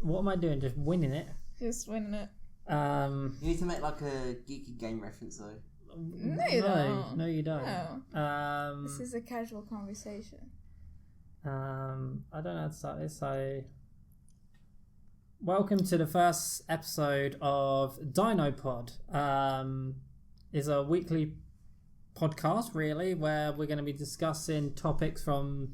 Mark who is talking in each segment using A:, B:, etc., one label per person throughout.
A: What am I doing? Just winning it?
B: Just winning it.
C: You need to make like a geeky game reference though.
B: No, you don't.
A: No, you don't.
B: No. This is a casual conversation.
A: I don't know how to start this. So, welcome to the first episode of DinoPod. Is a weekly podcast, really, where we're going to be discussing topics from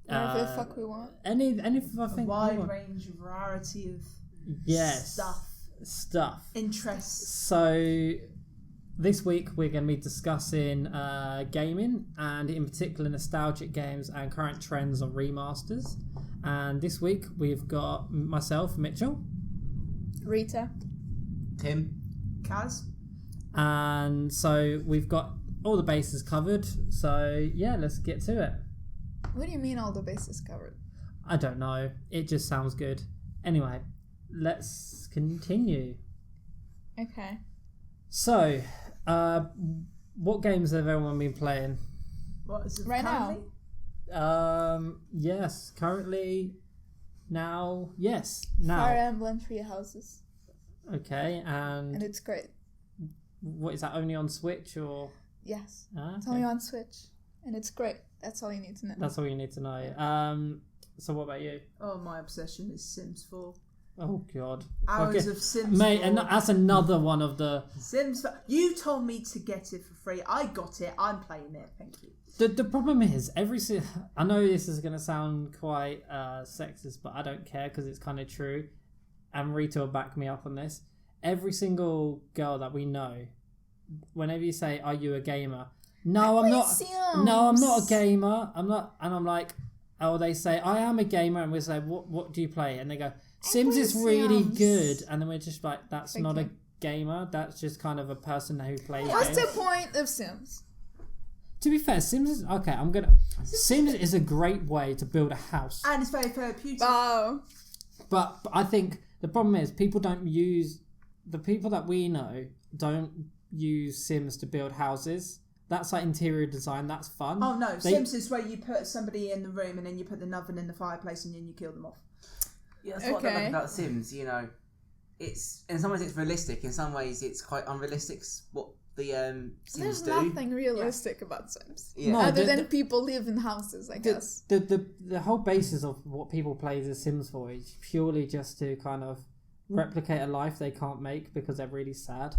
B: Whatever the fuck we want.
A: Any I think
D: wide range, variety of
A: stuff,
D: interests.
A: So this week we're going to be discussing gaming, and in particular nostalgic games and current trends on remasters. And this week we've got myself, Mitchell,
B: Rita,
C: Tim,
D: Kaz,
A: and so we've got all the bases covered. So yeah, let's get to it.
B: What do you mean all the bases covered?
A: I don't know. It just sounds good. Anyway, let's continue.
B: Okay.
A: So, what games have everyone been playing?
D: what is it
B: Right
D: currently?
A: Yes, currently, now, yes, now.
B: Fire Emblem Three Houses.
A: Okay,
B: And
A: and
B: it's great.
A: what is that, only on Switch or?
B: Yes.
A: Ah,
B: It's
A: okay.
B: only on Switch. And it's great. That's all you need to know.
A: That's all you need to know. So what about you?
D: Oh, my obsession is Sims 4.
A: Oh God,
D: Hours
A: Okay.
D: of Sims
A: mate,
D: 4.
A: and that's another one of the.
D: Sims 4. You told me to get it for free. I got it. I'm playing it. Thank you.
A: The problem is I know this is going to sound quite sexist, but I don't care because it's kind of true, and Rita will back me up on this. Every single girl that we know, whenever you say, "Are you a gamer?" No, I'm not.
B: Sims.
A: No, I'm not a gamer. I'm not, and I'm like, oh, they say I am a gamer, and we say, what do you play? And they go, Sims
B: play
A: is really
B: Sims.
A: good, and then we're just like, that's
B: Thank
A: not a
B: you.
A: gamer. That's just kind of a person who plays
B: What's
A: games.
B: the point of Sims?
A: To be fair, Sims is okay. Sims is a great way to build a house,
D: And it's very therapeutic.
B: Wow.
A: but I think the problem is people that we know don't use Sims to build houses. That's like interior design. That's fun.
D: Oh no, Sims is where you put somebody in the room and then you put the oven in the fireplace and then you kill them off.
C: Yeah, that's what I
B: Okay.
C: like about Sims. You know, it's in some ways it's realistic. In some ways it's quite unrealistic. What the Sims
B: There's
C: do.
B: nothing realistic about Sims.
C: Yeah.
A: No,
B: Other
A: the-
B: than people live in houses, I guess.
A: The whole basis of what people play The Sims for is purely just to kind of replicate a life they can't make because they're really sad.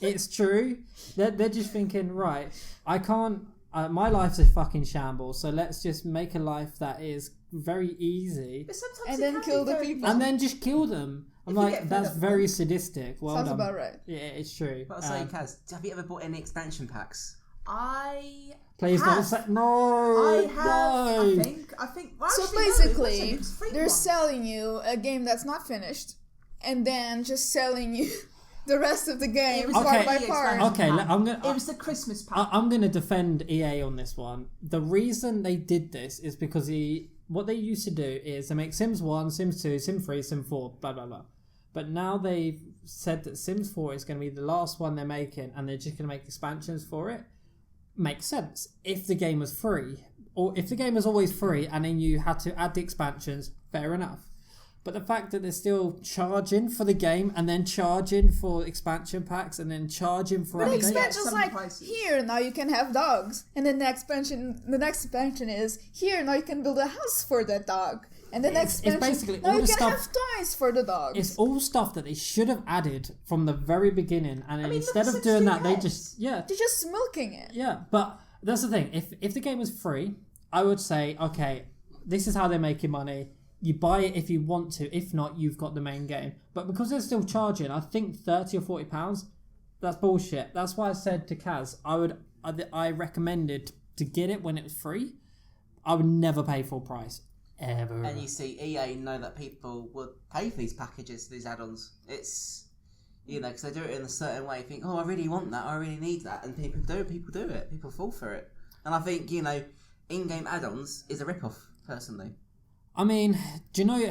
A: It's true. They're just thinking, right, I can't. My life's a fucking shambles, so let's just make a life that is very easy,
D: But sometimes
B: And
D: it
B: then
D: can
B: kill
D: be
B: the
D: very
B: people.
A: and then just kill them. I'm
D: If you
A: like,
D: get fed
A: that's
D: up,
A: very
D: then-
A: sadistic. Well
B: Sounds
A: done.
B: about right.
A: Yeah, it's true.
C: But I say, Kaz, have you ever bought any expansion packs?
D: I
A: Please don't
D: have.
A: say no.
D: I have.
A: No.
D: I think. Well,
B: So
D: actually, no, it
B: basically,
D: wasn't. It was a free
B: they're
D: one.
B: selling you a game that's not finished, and then just selling you the rest of the game
D: It was
B: part
A: Okay.
B: by
D: the
B: part.
D: expansion
A: Okay,
D: pack.
A: I'm gonna.
D: It was the Christmas pack.
A: I'm going to defend EA on this one. The reason they did this is because what they used to do is they make Sims 1, Sims 2, Sims 3, Sims 4, blah, blah, blah. But now they've said that Sims 4 is going to be the last one they're making and they're just going to make expansions for it. Makes sense. If the game was free, or if the game was always free and then you had to add the expansions, fair enough. But the fact that they're still charging for the game and then charging for expansion packs and then charging for
B: But the
A: updates.
B: expansion's
D: some
B: like,
D: prices.
B: here, now you can have dogs. And then the next expansion is, here, now you can build a house for that dog. And the next
A: It's
B: expansion,
A: basically
B: now
A: all
B: you
A: the
B: can
A: stuff-
B: have toys for the dogs.
A: It's all stuff that they should have added from the very beginning, and then
D: mean,
A: instead
D: look
A: of
D: at
A: doing that, they
D: 3DS.
A: just
B: They're just milking it.
A: yeah. But that's the thing. If the game was free, I would say, okay, this is how they're making money. You buy it if you want to. If not, you've got the main game. But because they're still charging, I think £30 or £40. That's bullshit. That's why I said to Kaz, I recommended to get it when it was free. I would never pay full price. Ever.
C: And you see, EA know that people would pay for these packages, these add-ons. It's, you know, because they do it in a certain way. You think, oh, I really want that, I really need that, and people do it. People fall for it. And I think, you know, in-game add-ons is a rip-off, personally.
A: I mean, do you know,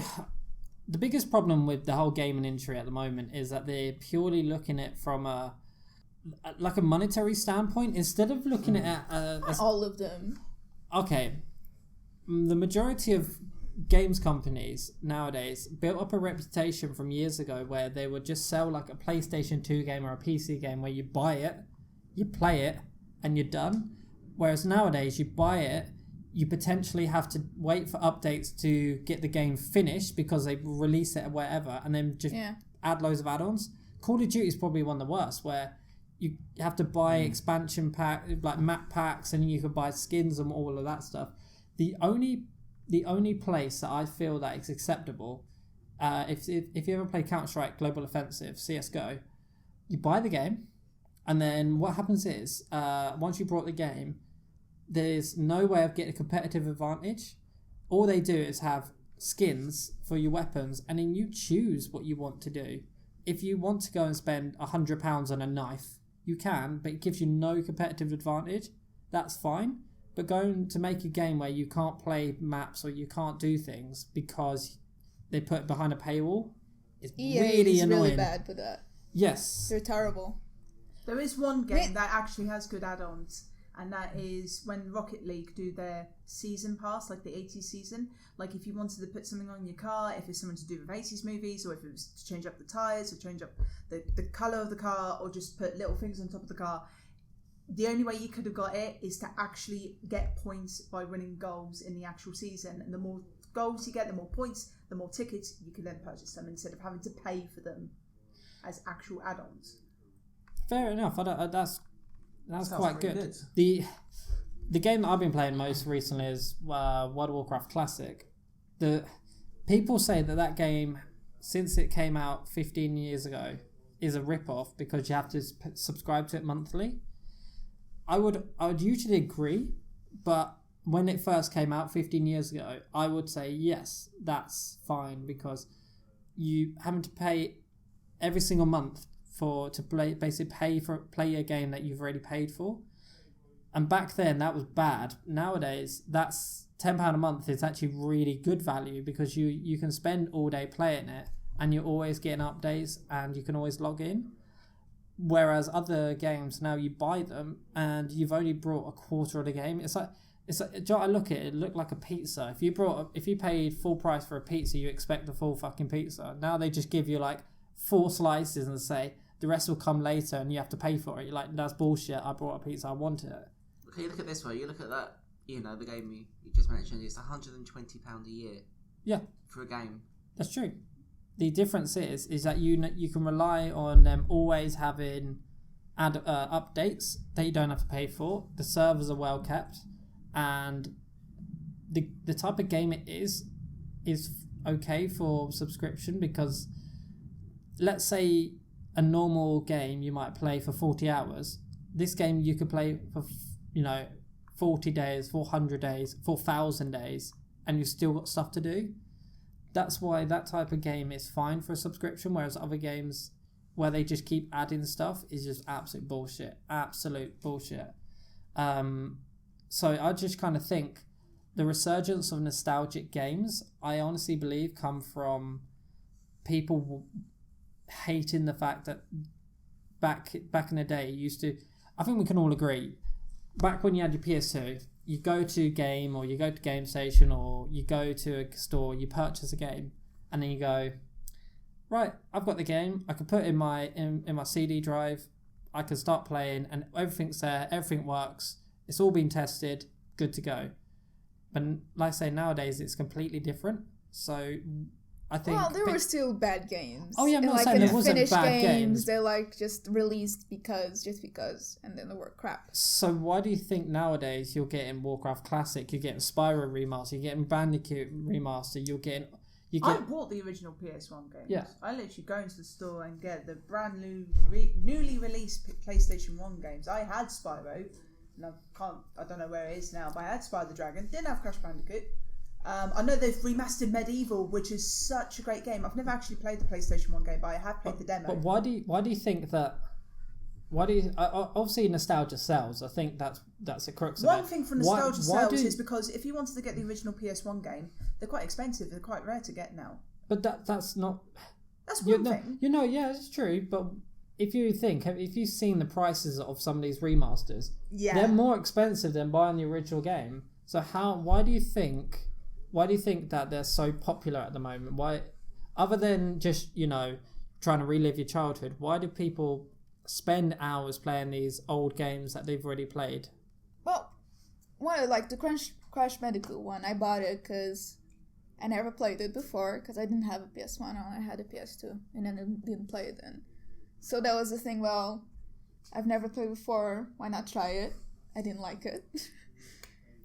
A: the biggest problem with the whole gaming industry at the moment is that they're purely looking at it from a monetary standpoint instead of looking at
B: All of them.
A: okay, the majority of games companies nowadays built up a reputation from years ago where they would just sell like a PlayStation 2 game or a PC game where you buy it, you play it, and you're done. Whereas nowadays, you buy it, you potentially have to wait for updates to get the game finished because they release it or whatever, and then just add loads of add-ons. Call of Duty is probably one of the worst, where you have to buy expansion pack, like map packs, and you can buy skins and all of that stuff. The only place that I feel that is acceptable, if you ever play Counter-Strike Global Offensive, CSGO, you buy the game, and then what happens is, once you bought the game, there's no way of getting a competitive advantage. All they do is have skins for your weapons, and then you choose what you want to do. If you want to go and spend £100 on a knife, you can, but it gives you no competitive advantage. That's fine. But going to make a game where you can't play maps or you can't do things because they put it behind a paywall is really annoying.
B: Really bad for that.
A: Yes.
B: They're terrible.
D: There is one game that actually has good add-ons, and that is when Rocket League do their season pass, like the 80s season. Like if you wanted to put something on your car, if it's something to do with 80s movies, or if it was to change up the tyres, or change up the colour of the car, or just put little things on top of the car, the only way you could have got it is to actually get points by winning goals in the actual season. And the more goals you get, the more points, the more tickets, you can then purchase them instead of having to pay for them as actual add-ons.
A: Fair enough. That's quite good.
C: good.
A: The game that I've been playing most recently is World of Warcraft Classic. The people say that game, since it came out 15 years ago, is a rip-off because you have to subscribe to it monthly. I would usually agree, but when it first came out 15 years ago, I would say yes, that's fine because you having to pay every single month to play a game that you've already paid for. And back then that was bad. Nowadays that's £10 a month is actually really good value because you can spend all day playing it and you're always getting updates and you can always log in. Whereas other games now you buy them and you've only brought a quarter of the game. It's like I look at it looked like a pizza. If you paid full price for a pizza, you expect the full fucking pizza. Now they just give you like 4 slices and say the rest will come later and you have to pay for it. You're like, that's bullshit. I brought a pizza. I wanted it.
C: Okay, look at this way. You look at that. You know, the game you just mentioned. It's £120 a year.
A: Yeah,
C: for a game.
A: That's true. The difference is that you can rely on them always having updates that you don't have to pay for. The servers are well kept, and the type of game it is okay for subscription because let's say a normal game you might play for 40 hours. This game you could play for 40 days, 400 days, 4,000 days, and you've still got stuff to do. That's why that type of game is fine for a subscription, whereas other games where they just keep adding stuff is just absolute bullshit. Absolute bullshit. So I just kind of think the resurgence of nostalgic games, I honestly believe, come from people hating the fact that back in the day, I think we can all agree, back when you had your PS2, you go to Game or you go to Game Station or you go to a store, you purchase a game, and then you go, right, I've got the game, I can put it in my CD drive, I can start playing, and everything's there, everything works, it's all been tested, good to go. But like I say, nowadays it's completely different. So I think...
B: Well, there were still bad games.
A: Oh yeah, I'm not saying there wasn't bad games.
B: They're like just released just because, and then they were crap.
A: So why do you think nowadays you're getting Warcraft Classic, you're getting Spyro Remaster, you're getting Bandicoot Remaster,
D: I bought the original PS1 games.
A: Yeah.
D: I literally go into the store and get the brand new, newly released PlayStation 1 games. I had Spyro, and I don't know where it is now, but I had Spyro the Dragon, didn't have Crash Bandicoot. I know they've remastered Medieval, which is such a great game. I've never actually played the PlayStation 1 game, but I have played the demo.
A: But why do you think that? Obviously nostalgia sells. I think that's a crux of it.
D: One thing for nostalgia sells is because if you wanted to get the original PS1 game, they're quite expensive. They're quite rare to get now.
A: But that's not.
D: That's one thing.
A: Yeah, it's true. But if you've seen the prices of some of these remasters, they're more expensive than buying the original game. So why do you think Why do you think that they're so popular at the moment? Why, other than just trying to relive your childhood, why do people spend hours playing these old games that they've already played?
B: Well, the Crash Bandicoot one, I bought it because I never played it before because I didn't have a PS1, I had a PS2, and then I didn't play it then. So that was the thing, well, I've never played before, why not try it? I didn't like it.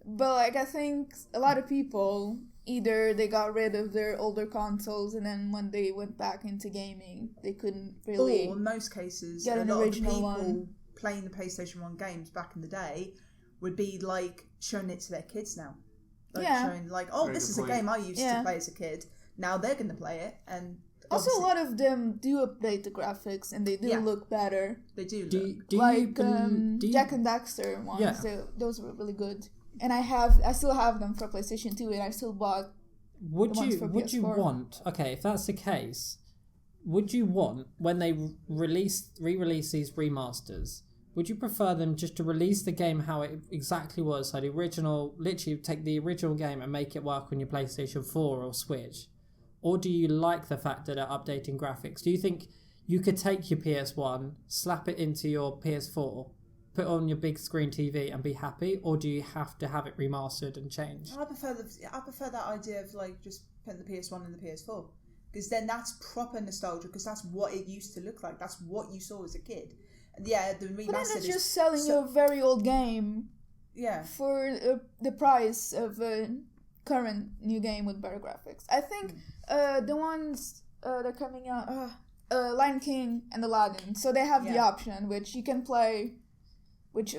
B: But I think a lot of people, either they got rid of their older consoles and then when they went back into gaming, they couldn't really...
D: Or in most cases,
B: get
D: a
B: an
D: lot of the
B: original
D: people
B: one.
D: playing the PlayStation 1 games back in the day would be showing it to their kids now. Showing
C: Very
D: this
C: good
D: is a
C: point.
D: game I used to play as a kid. Now they're going to play it, and
B: also a lot of them do update the graphics and they do look better.
D: They do
A: Do
B: Jack and Daxter ones,
A: Yeah.
B: those were really good. And I still have them for PlayStation 2, and I still bought
A: Would
B: the ones
A: you
B: for
A: would you
B: PS4.
A: want, okay, if that's the case, would you want, when they re-release these remasters, would you prefer them just to release the game how it exactly was, so the original, literally take the original game and make it work on your PlayStation 4 or Switch? Or do you like the fact that they're updating graphics? Do you think you could take your PS1, slap it into your PS4, put it on your big screen TV and be happy, or do you have to have it remastered and changed?
D: I prefer that idea of just putting the PS1 in the PS4, because then that's proper nostalgia, because that's what it used to look like. That's what you saw as a kid. And the remastered.
B: But then it's just selling you a very old game for the price of a current new game with better graphics. I think the ones that are coming out, Lion King and Aladdin, so they have the option which you can play, which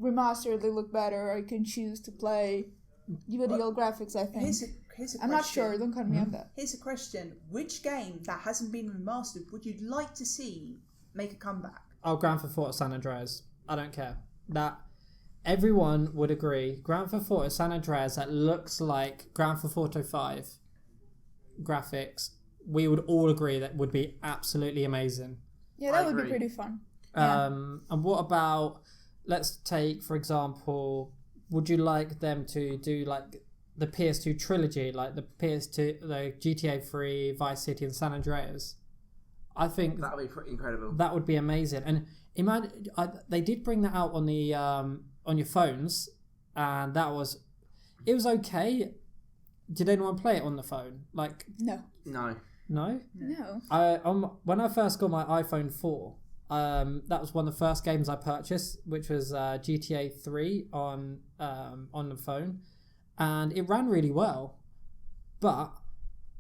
B: remastered they look better, or you can choose to play the old graphics, I think.
D: Here's a
B: I'm not
D: question.
B: sure, don't cut me on that.
D: Here's a question. Which game that hasn't been remastered would you like to see make a comeback?
A: Oh, Grand Theft Auto San Andreas. I don't care. That everyone would agree. Grand Theft Auto San Andreas that looks like Grand Theft Auto 5 graphics. We would all agree that would be absolutely amazing.
B: Yeah, that
C: I
B: would be
C: agree.
B: pretty fun.
A: And what about, let's take, for example, would you like them to do the PS2 trilogy, like the PS2, the GTA 3, Vice City and San Andreas? I think
C: That would be pretty incredible.
A: that would be amazing. And imagine they did bring that out on the on your phones, and it was okay. Did anyone play it on the phone?
B: No.
C: No.
A: No.
B: No.
A: When I first got my iPhone 4, that was one of the first games I purchased, which was GTA 3 on the phone, and it ran really well, but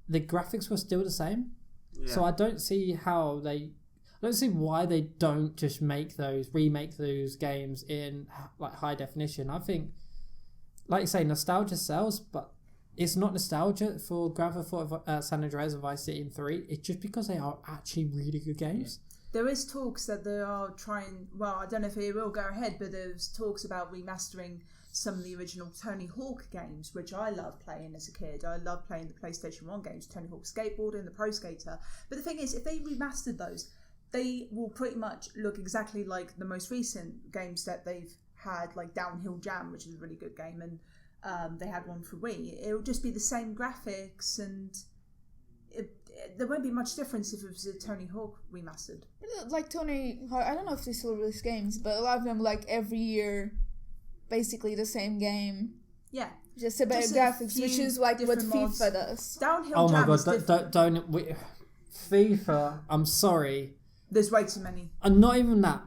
A: the graphics were still the same.
C: Yeah.
A: So I don't see why they don't just remake those games in high definition. I think, like you say, nostalgia sells, but it's not nostalgia for Grand Theft Auto San Andreas and Vice City and 3. It's just because they are actually really good games.
D: There is talks that they are trying, well, I don't know if it will go ahead, but there's talks about remastering some of the original Tony Hawk games, which I loved playing as a kid. I loved playing the PlayStation 1 games, Tony Hawk Skateboarding, the Pro Skater. But the thing is, if they remastered those, they will pretty much look exactly like the most recent games that they've had, like Downhill Jam, which is a really good game, and they had one for Wii. It will just be the same graphics, and there won't be much difference if it was a Tony Hawk remastered.
B: Like Tony, I don't know if they still release games, but a lot of them every year, basically the same game.
D: Yeah.
B: Just a better
D: Just a
B: graphics,
D: few
B: which is what
D: different mods.
B: FIFA does.
D: Downhill
A: Oh my
D: Jam
A: god!
D: is different.
A: FIFA. I'm sorry.
D: There's way too many.
A: And not even that.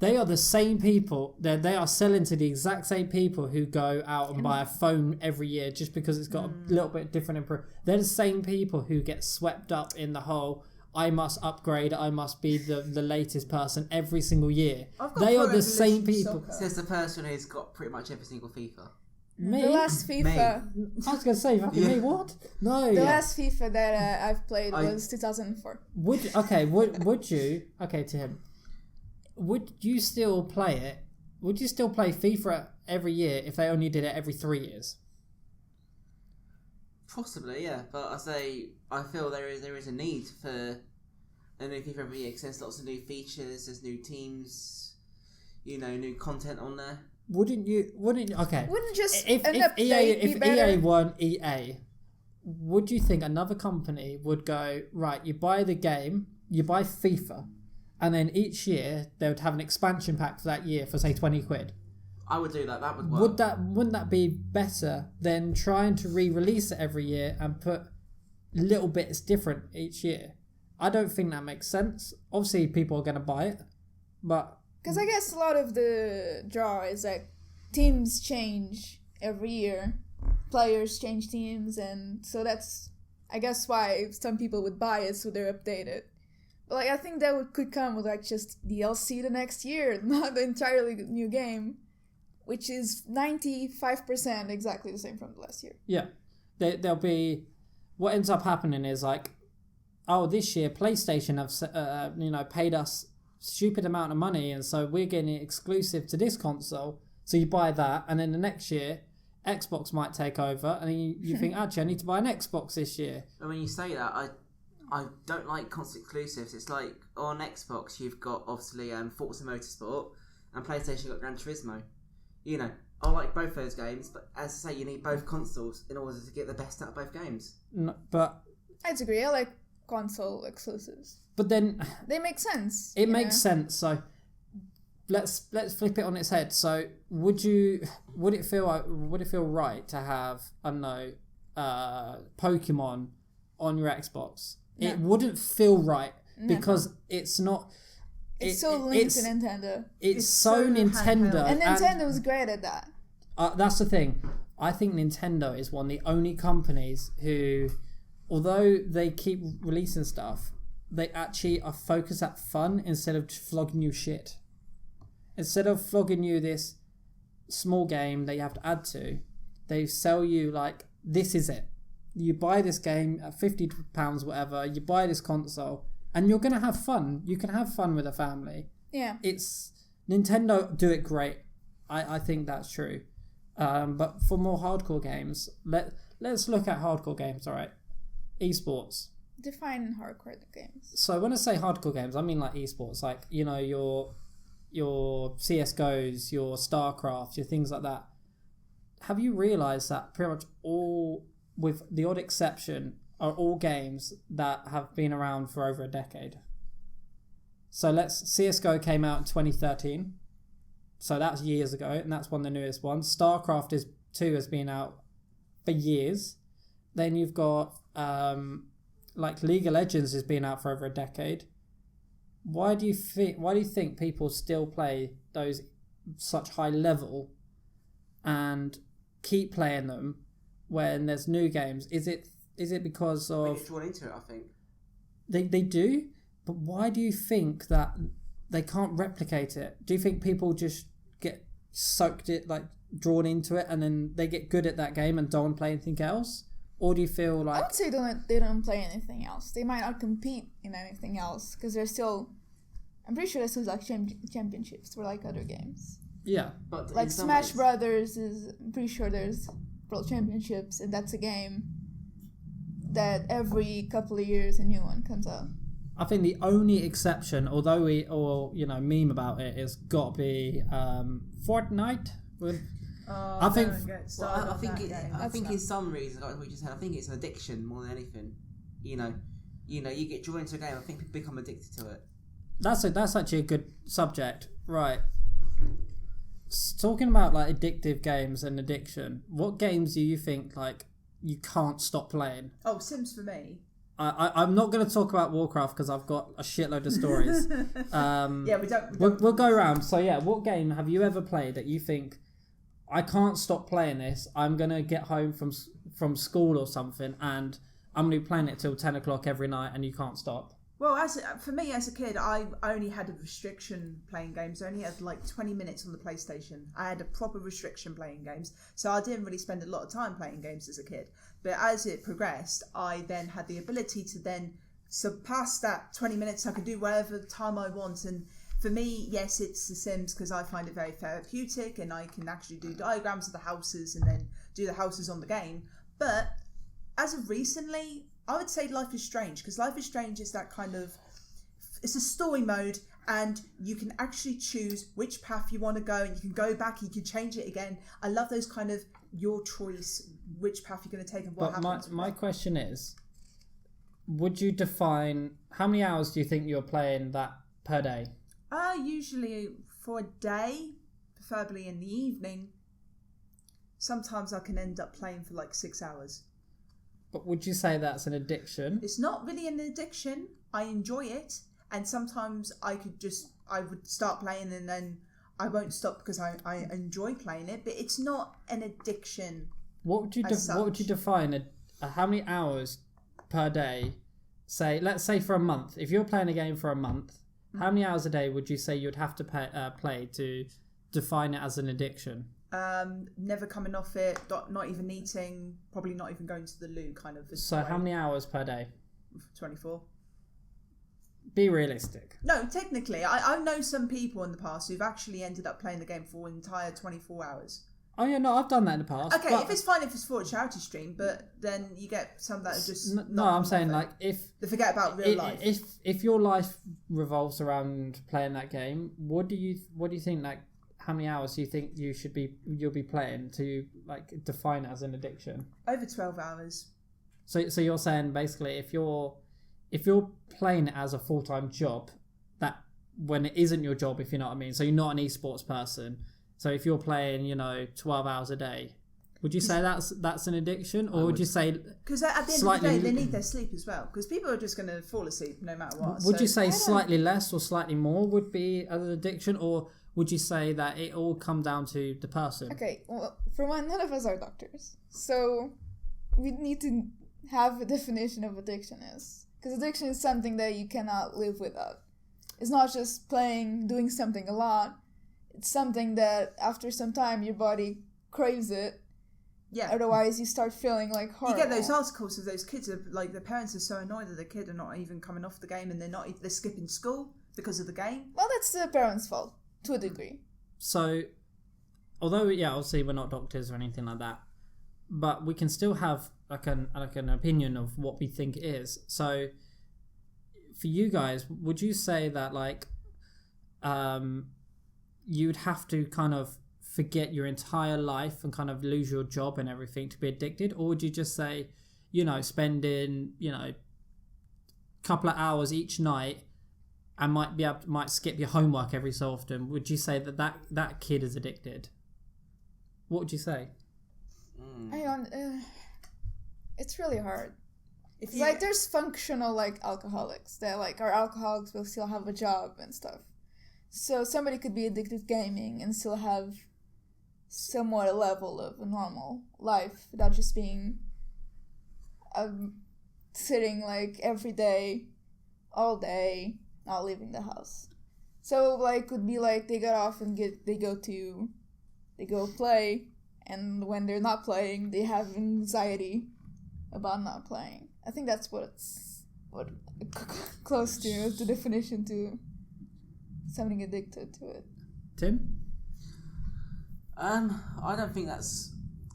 A: They are the same people. They are selling to the exact same people who go out and buy a phone every year just because it's got a little bit different. They're the same people who get swept up in the whole, I must upgrade, I must be the latest person every single year. They are the same people.
C: Says the person who's got pretty much every single FIFA.
B: The last FIFA.
A: I was going to say, fucking me, what? No.
B: The last FIFA that I've played was 2004.
A: Would you, okay, Tim, would you still play it? Would you still play FIFA every year if they only did it every 3 years?
C: Possibly, yeah. But I feel there is a need for a new FIFA every year because there's lots of new features, there's new teams, new content on there.
A: Wouldn't you? Okay.
B: Wouldn't just
A: If
B: an update
A: EA
B: be better?
A: won EA, would you think another company would go, right, you buy the game, you buy FIFA, and then each year they would have an expansion pack for that year for, say, 20 quid?
C: I would do that. That would work.
A: Wouldn't that be better than trying to re-release it every year and put little bits different each year? I don't think that makes sense. Obviously, people are going to buy it, but...
B: Because I guess a lot of the draw is like teams change every year. Players change teams, and so that's, I guess, why some people would buy it so they're updated. But like, I think that could come with like just DLC the next year, not the entirely new game, which is 95% exactly the same from the last year.
A: Yeah. There'll be... What ends up happening is like, oh, this year PlayStation have paid us stupid amount of money, and so we're getting it exclusive to this console. So you buy that, and then the next year Xbox might take over, and then you think, actually, I need to buy an Xbox this year.
C: And when you say that, I don't like constant exclusives. It's like on Xbox you've got obviously Forza Motorsport, and PlayStation got Gran Turismo. You know, I like both those games, but as I say, you need both consoles in order to get the best out of both games.
A: No, but
B: I'd agree. I like console exclusives.
A: But then
B: they make sense.
A: It makes sense. So let's flip it on its head. So would it feel right to have, I don't know, Pokemon on your Xbox? No. It wouldn't feel right because it's not.
B: It's so linked to Nintendo.
A: It's so Nintendo,
B: and Nintendo's great at that.
A: That's the thing. I think Nintendo is one of the only companies who, although they keep releasing stuff, they actually are focused at fun instead of flogging you shit. Instead of flogging you this small game that you have to add to, they sell you like, this is it. You buy this game at £50, whatever, you buy this console, and you're going to have fun. You can have fun with a family.
B: Yeah.
A: It's Nintendo do it great. I think that's true. But for more hardcore games, let's look at hardcore games, all right? Esports.
B: Define hardcore games.
A: So when I say hardcore games, I mean like esports, like, you know, your CSGOs, your StarCraft, your things like that. Have you realised that pretty much all, with the odd exception, are all games that have been around for over a decade? So CSGO came out in 2013. So that's years ago, and that's one of the newest ones. StarCraft 2 has been out for years. Then you've got like League of Legends has been out for over a decade. Why do you think people still play those such high level and keep playing them when there's new games? Is it because of...
C: They get drawn into it, I think.
A: They do? But why do you think that they can't replicate it? Do you think people just get drawn into it and then they get good at that game and don't play anything else? Or do you feel like...
B: I would say they don't play anything else. They might not compete in anything else because they're still... I'm pretty sure there's still like championships for like other games.
A: Yeah.
B: But like Smash Brothers I'm pretty sure there's World Championships, and that's a game that every couple of years a new one comes out.
A: I think the only exception, although meme about it, is got to be Fortnite. I think
C: in some reasons, like we just said, I think it's an addiction more than anything. You get drawn into a game. I think people become addicted to it.
A: That's actually a good subject, right? Talking about like addictive games and addiction, what games do you think like you can't stop playing?
D: Oh, Sims for me.
A: I'm not going to talk about Warcraft because I've got a shitload of stories.
D: Yeah, we don't.
A: We'll go around. So yeah, what game have you ever played that you think I can't stop playing this? I'm going to get home from school or something, and I'm going to be playing it till 10 o'clock every night, and you can't stop.
D: Well, for me as a kid, I only had a restriction playing games. I only had like 20 minutes on the PlayStation. I had a proper restriction playing games. So I didn't really spend a lot of time playing games as a kid. But as it progressed, I then had the ability to then surpass that 20 minutes. I could do whatever time I want. And for me, yes, it's The Sims because I find it very therapeutic and I can actually do diagrams of the houses and then do the houses on the game. But as of recently, I would say Life is Strange, because Life is Strange is that kind of... It's a story mode, and you can actually choose which path you want to go, and you can go back, you can change it again. I love those kind of your choice, which path you're going to take and what happens.
A: But my question is, would you define how many hours do you think you're playing that per day?
D: Usually for a day, preferably in the evening. Sometimes I can end up playing for like 6 hours.
A: But would you say that's an addiction?
D: It's not really an addiction. I enjoy it, and sometimes I would start playing and then I won't stop because I enjoy playing it. But it's not an addiction. What would
A: you define how many hours per day? Let's say for a month. If you're playing a game for a month, how many hours a day would you say you'd have to play to define it as an addiction?
D: Never coming off it, not even eating, probably not even going to the loo, kind of.
A: So how many hours per day?
D: 24.
A: Be realistic.
D: No, technically, I know some people in the past who've actually ended up playing the game for an entire 24 hours.
A: Oh yeah, no, I've done that in the past.
D: Okay, if it's fine if it's for a charity stream, but then you get some that are just
A: no. I'm saying like if
D: they forget about real life.
A: If your life revolves around playing that game, what do you think? Like, how many hours do you think you'll be playing to like define it as an addiction?
D: Over 12 hours.
A: So you're saying basically if you're playing it as a full-time job, that when it isn't your job, if you know what I mean. So you're not an esports person. So if you're playing, 12 hours a day, would you say that's an addiction, or would you say
D: because at the end of the day they need their sleep as well? Because people are just going to fall asleep no matter what.
A: Would you say slightly less or slightly more would be an addiction, or would you say that it all come down to the person?
B: Okay, well, for one, none of us are doctors, so we need to have a definition of addiction is, because addiction is something that you cannot live without. It's not just doing something a lot. It's something that after some time your body craves it.
D: Yeah.
B: Otherwise you start feeling like horrible.
D: You get those articles of those kids like the parents are so annoyed that the kid are not even coming off the game and they're skipping school because of the game.
B: Well, that's the parents' fault to a degree.
A: So, although obviously we're not doctors or anything like that, but we can still have like an opinion of what we think it is. So, for you guys, would you say that like you'd have to kind of forget your entire life and kind of lose your job and everything to be addicted? Or would you just say, spending, couple of hours each night and might skip your homework every so often? Would you say that kid is addicted? What would you say?
B: It's really hard. It's like there's functional like alcoholics that like are alcoholics but still have a job and stuff. So somebody could be addicted to gaming and still have somewhat a level of a normal life without just being sitting like every day, all day, not leaving the house. So like would be like they get off and they go play, and when they're not playing they have anxiety about not playing. I think that's what close to is the definition to something addicted to it.
A: Tim?
C: I don't think that's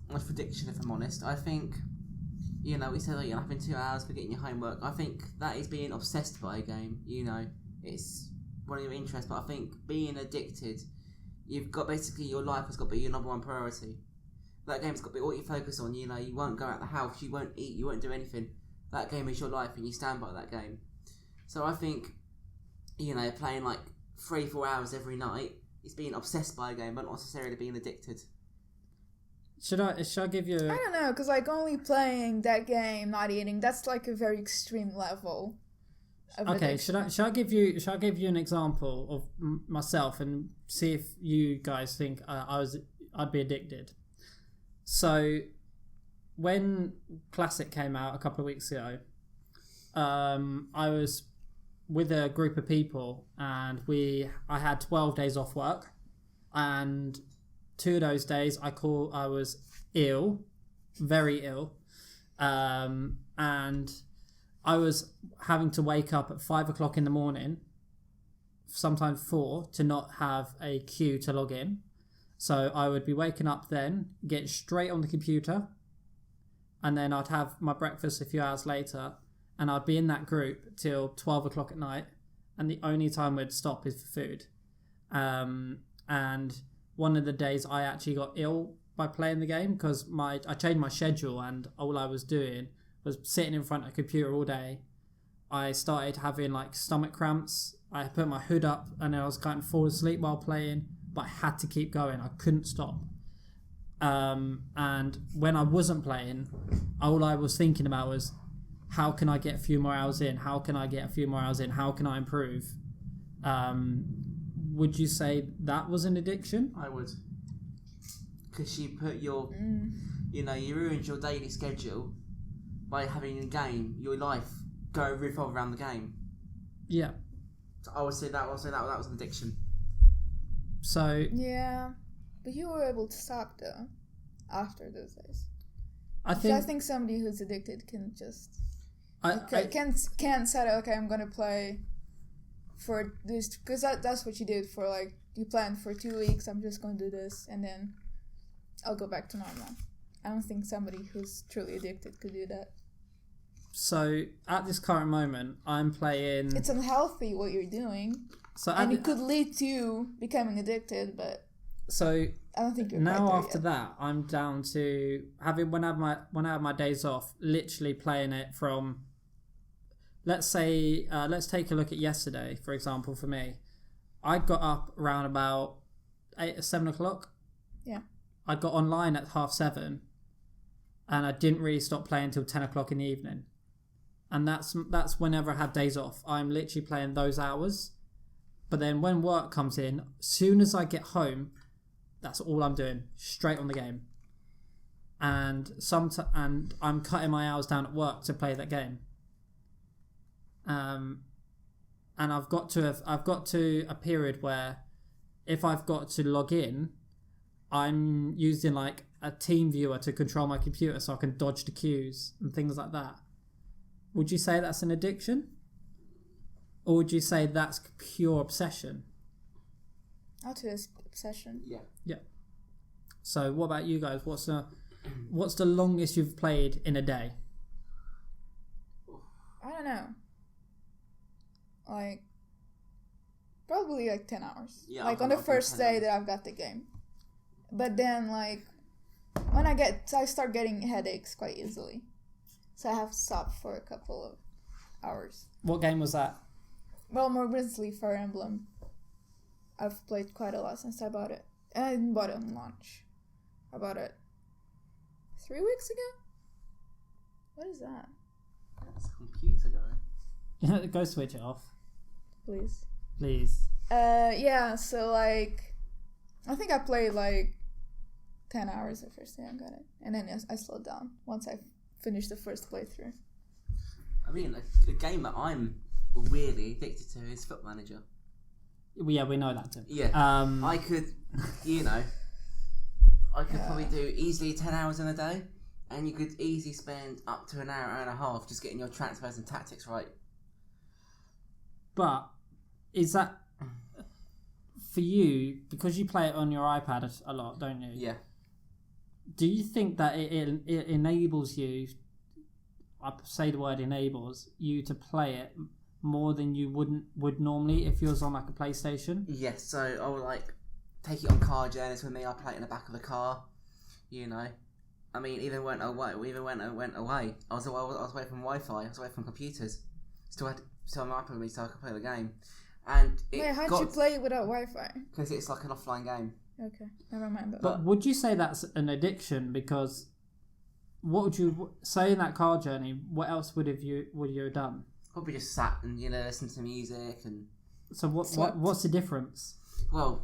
C: much of addiction, if I'm honest. I think, we say that you're having 2 hours for getting your homework. I think that is being obsessed by a game. It's one of your interests, but I think being addicted, you've got basically your life has got to be your number one priority. That game's got to be all you focus on. You won't go out the house, you won't eat, you won't do anything. That game is your life, and you stand by that game. So I think, playing like 3-4 hours every night is being obsessed by a game, but not necessarily being addicted.
A: Should I give you?
B: I don't know, because like only playing that game, not eating, that's like a very extreme level.
A: Okay, addiction. Should I give you an example of myself and see if you guys think I'd be addicted? So, when Classic came out a couple of weeks ago, I was with a group of people and I had 12 days off work, and 2 of those days I was ill, very ill, and I was having to wake up at 5 o'clock in the morning, sometimes 4, to not have a queue to log in. So I would be waking up then, get straight on the computer, and then I'd have my breakfast a few hours later, and I'd be in that group till 12 o'clock at night, and the only time we'd stop is for food. And one of the days I actually got ill by playing the game because I changed my schedule, and all I was doing was sitting in front of a computer all day. I started having like stomach cramps. I put my hood up and I was kind of fall asleep while playing, but I had to keep going. I couldn't stop. And when I wasn't playing, all I was thinking about was, how can I get a few more hours in? How can I get a few more hours in? How can I improve? Would you say that was an addiction?
C: I would. Because you put your, you ruined your daily schedule by having a game, your life revolve around the game.
A: Yeah.
C: So I would say that was an addiction.
A: So.
B: Yeah, but you were able to stop though after those days.
A: I
B: think somebody who's addicted can just can't say, okay, I'm gonna play for this, because that's what you did for, like, you planned for 2 weeks, I'm just gonna do this and then I'll go back to normal. I don't think somebody who's truly addicted could do that.
A: So at this current moment, I'm playing.
B: It's unhealthy what you're doing, and it could lead to becoming addicted. But
A: so
B: I don't think you're
A: now.
B: quite
A: After that, I'm down to having when I have my days off, literally playing it from. Let's say, let's take a look at yesterday, for example. For me, I got up around about 7 o'clock.
B: Yeah.
A: I got online at 7:30, and I didn't really stop playing until 10 o'clock in the evening. And that's whenever I have days off. I'm literally playing those hours. But then when work comes in, soon as I get home, that's all I'm doing. Straight on the game. And and I'm cutting my hours down at work to play that game. And I've got to a period where if I've got to log in, I'm using like a team viewer to control my computer so I can dodge the queues and things like that. Would you say that's an addiction? Or would you say that's pure obsession?
B: I'll say it's obsession.
C: Yeah.
A: Yeah. So what about you guys? What's the longest you've played in a day?
B: I don't know. Like, probably like 10 hours.
C: Yeah,
B: like on the first day that I've got the game. But then, like, when I start getting headaches quite easily. So I have to stop for a couple of hours.
A: What game was that?
B: Well, more recently, Fire Emblem. I've played quite a lot since I bought it. And I didn't bought it on launch. I bought it 3 weeks ago? What is that?
C: That's a computer going.
A: Go switch it off.
B: Please.
A: Please.
B: So, like, I think I played, like, 10 hours the first day I got it. And then I slowed down once I finished the first playthrough.
C: I mean, a game that I'm weirdly addicted to is Foot Manager.
A: Yeah, we know that too.
C: Yeah. I could, probably do easily 10 hours in a day, and you could easily spend up to an hour and a half just getting your transfers and tactics right.
A: But is that for you, because you play it on your iPad a lot, don't you?
C: Yeah.
A: Do you think that it enables you, I say the word enables, you to play it more than you would normally if you was on like a PlayStation?
C: Yes, so I would like take it on car journeys with me, I play it in the back of the car, I mean, even when I went away, I was away from Wi-Fi, I was away from computers. Still had my iPad with me so I could play the game. And
B: how'd you play it without Wi-Fi?
C: Because it's like an offline game.
B: Okay, never mind that.
A: But would you say that's an addiction? Because what would you say in that car journey? What else would you have done?
C: Probably just sat and listen to music and.
A: So what's the difference?
C: Well,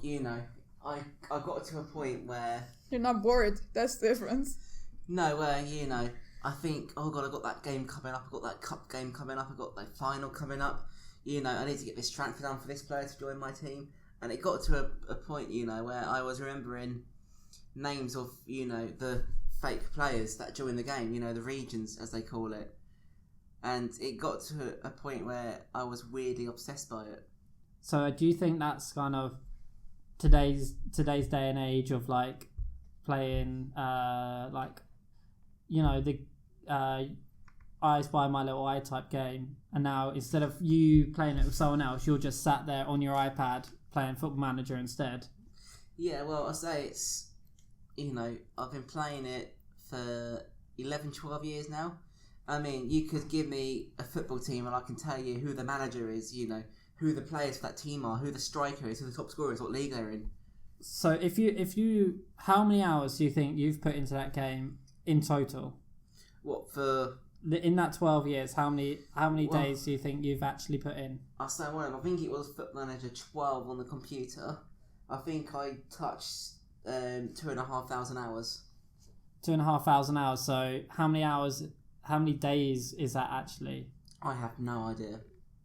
C: I got to a point where
B: you're not bored. That's the difference.
C: No, where I think, oh god, I got that game coming up. I got that cup game coming up. I got that final coming up. I need to get this transfer done for this player to join my team. And it got to a point, where I was remembering names of, the fake players that join the game, the regions, as they call it. And it got to a point where I was weirdly obsessed by it.
A: So do you think that's kind of today's day and age of, like, playing, I Spy My Little Eye type game, and now instead of you playing it with someone else, you're just sat there on your iPad playing Football Manager instead.
C: Yeah, well, I say it's, I've been playing it for 11, 12 years now. I mean, you could give me a football team and I can tell you who the manager is, who the players for that team are, who the striker is, who the top scorer is, what league they're in.
A: So if you, how many hours do you think you've put into that game in total?
C: What, for...
A: In that 12 years, how many days do you think you've actually put in?
C: I say one. I think it was Football Manager 12 on the computer. I think I touched 2,500 hours.
A: 2,500 hours. So how many days is that actually?
C: I have no idea.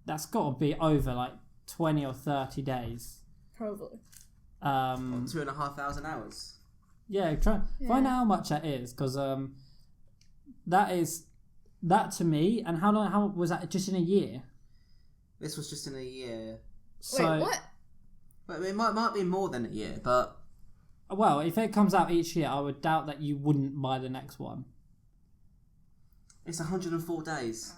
A: That's got to be over like 20 or 30 days.
B: Probably.
C: 2,500 hours.
A: Yeah, find out how much that is, because that to me. And how was that? Just in a year?
C: This was just in a year.
A: So,
B: wait, what?
C: But it might be more than a year, but...
A: Well, if it comes out each year, I would doubt that you wouldn't buy the next one.
C: It's 104 days.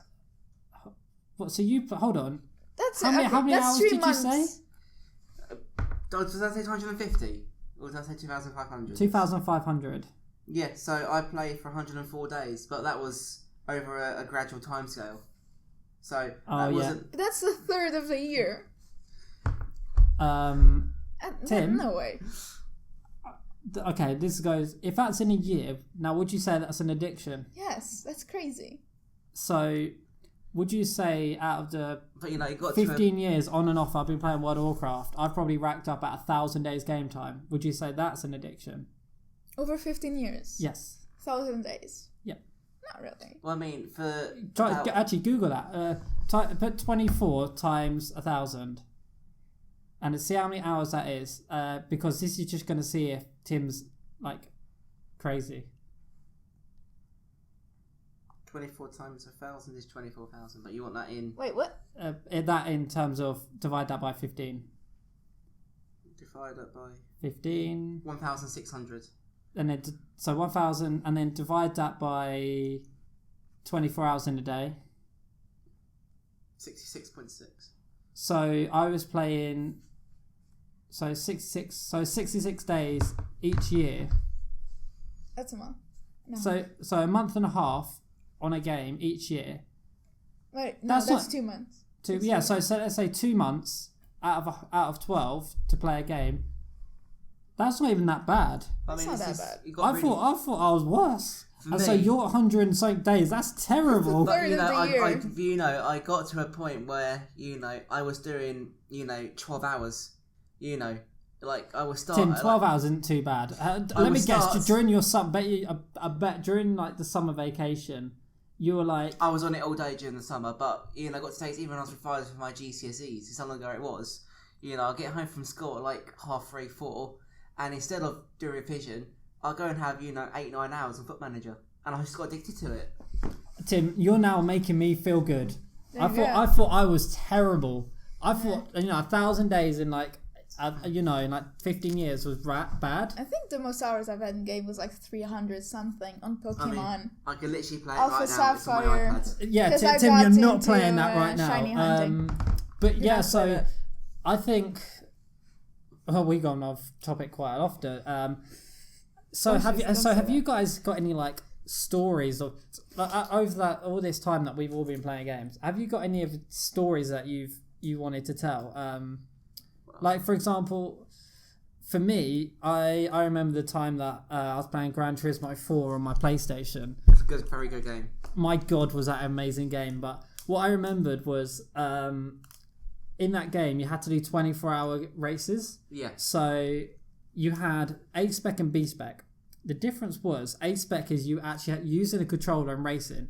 A: What? So you... Hold on.
B: That's
A: how many
B: that's
A: hours
B: 3
A: did
B: months.
A: you say?
C: Does that say 250? Or does that say 2,500?
A: 2,500.
C: Yeah, so I played for 104 days, but that was over a gradual timescale. So that wasn't...
B: That's a third of the year.
A: Tim?
B: No way.
A: Okay, this goes... If that's in a year, now would you say that's an addiction?
B: Yes, that's crazy.
A: So, would you say out of the
C: But you got
A: 15 years on and off I've been playing World of Warcraft, I've probably racked up at 1,000 days game time. Would you say that's an addiction?
B: Over 15 years?
A: Yes.
B: 1,000 days?
A: Yeah.
B: Not really.
C: Well, I mean, for...
A: Actually, Google that. Put 24 times 1,000. And see how many hours that is. Because this is just going to see if Tim's, crazy.
C: 24 times 1,000 is 24,000, but you want that in...
B: Wait, what?
A: That in terms of divide that by 15.
C: Divide that by...
A: 15.
C: 1,600.
A: And then, so 1,000, and then divide that by 24 hours in a day.
C: 66.6.
A: So I was playing... So 66 days each year.
B: That's a month. No.
A: So a month and a half on a game each year.
B: Wait, no, that's 2 months.
A: So let's say 2 months out of 12 to play a game. That's not even that bad.
B: That's not that bad.
A: I thought I was worse. And so you're 100 and something days. That's terrible.
B: That's the third of the year.
C: I got to a point where I was doing 12 hours. I was starting.
A: Tim, 12 hours isn't too bad. Let me guess. During your I bet during the summer vacation, you were like...
C: I was on it all day during the summer, but I got to take even when I was revising for my GCSEs. It's how long ago it was. I'll get home from school at 3:30, 4, and instead of doing revision, I'll go and have 8, 9 hours on Foot Manager, and I just got addicted to it.
A: Tim, you're now making me feel good. I thought I was terrible. I thought 1,000 days in in 15 years was bad.
B: I think the most hours I've had in game was 300 something on Pokemon.
C: I can literally play
B: Alpha
C: it right now. It's on my
B: Sapphire.
C: iPad.
A: Yeah,
B: I
A: Tim,
B: got
A: you're not
B: into,
A: playing that right
B: shiny
A: now.
B: hunting.
A: But
B: You're
A: yeah,
B: not
A: so
B: playing it.
A: I think. Well, we've gone off topic quite often. So have you guys got any stories of over all this time that we've all been playing games? Have you got any of the stories that you wanted to tell? For example, for me, I remember the time that I was playing Gran Turismo 4 on my PlayStation.
C: It's a very good game.
A: My God, was that an amazing game. But what I remembered was in that game, you had to do 24-hour races.
C: Yeah.
A: So you had A-Spec and B-Spec. The difference was A-Spec is you actually using a controller and racing.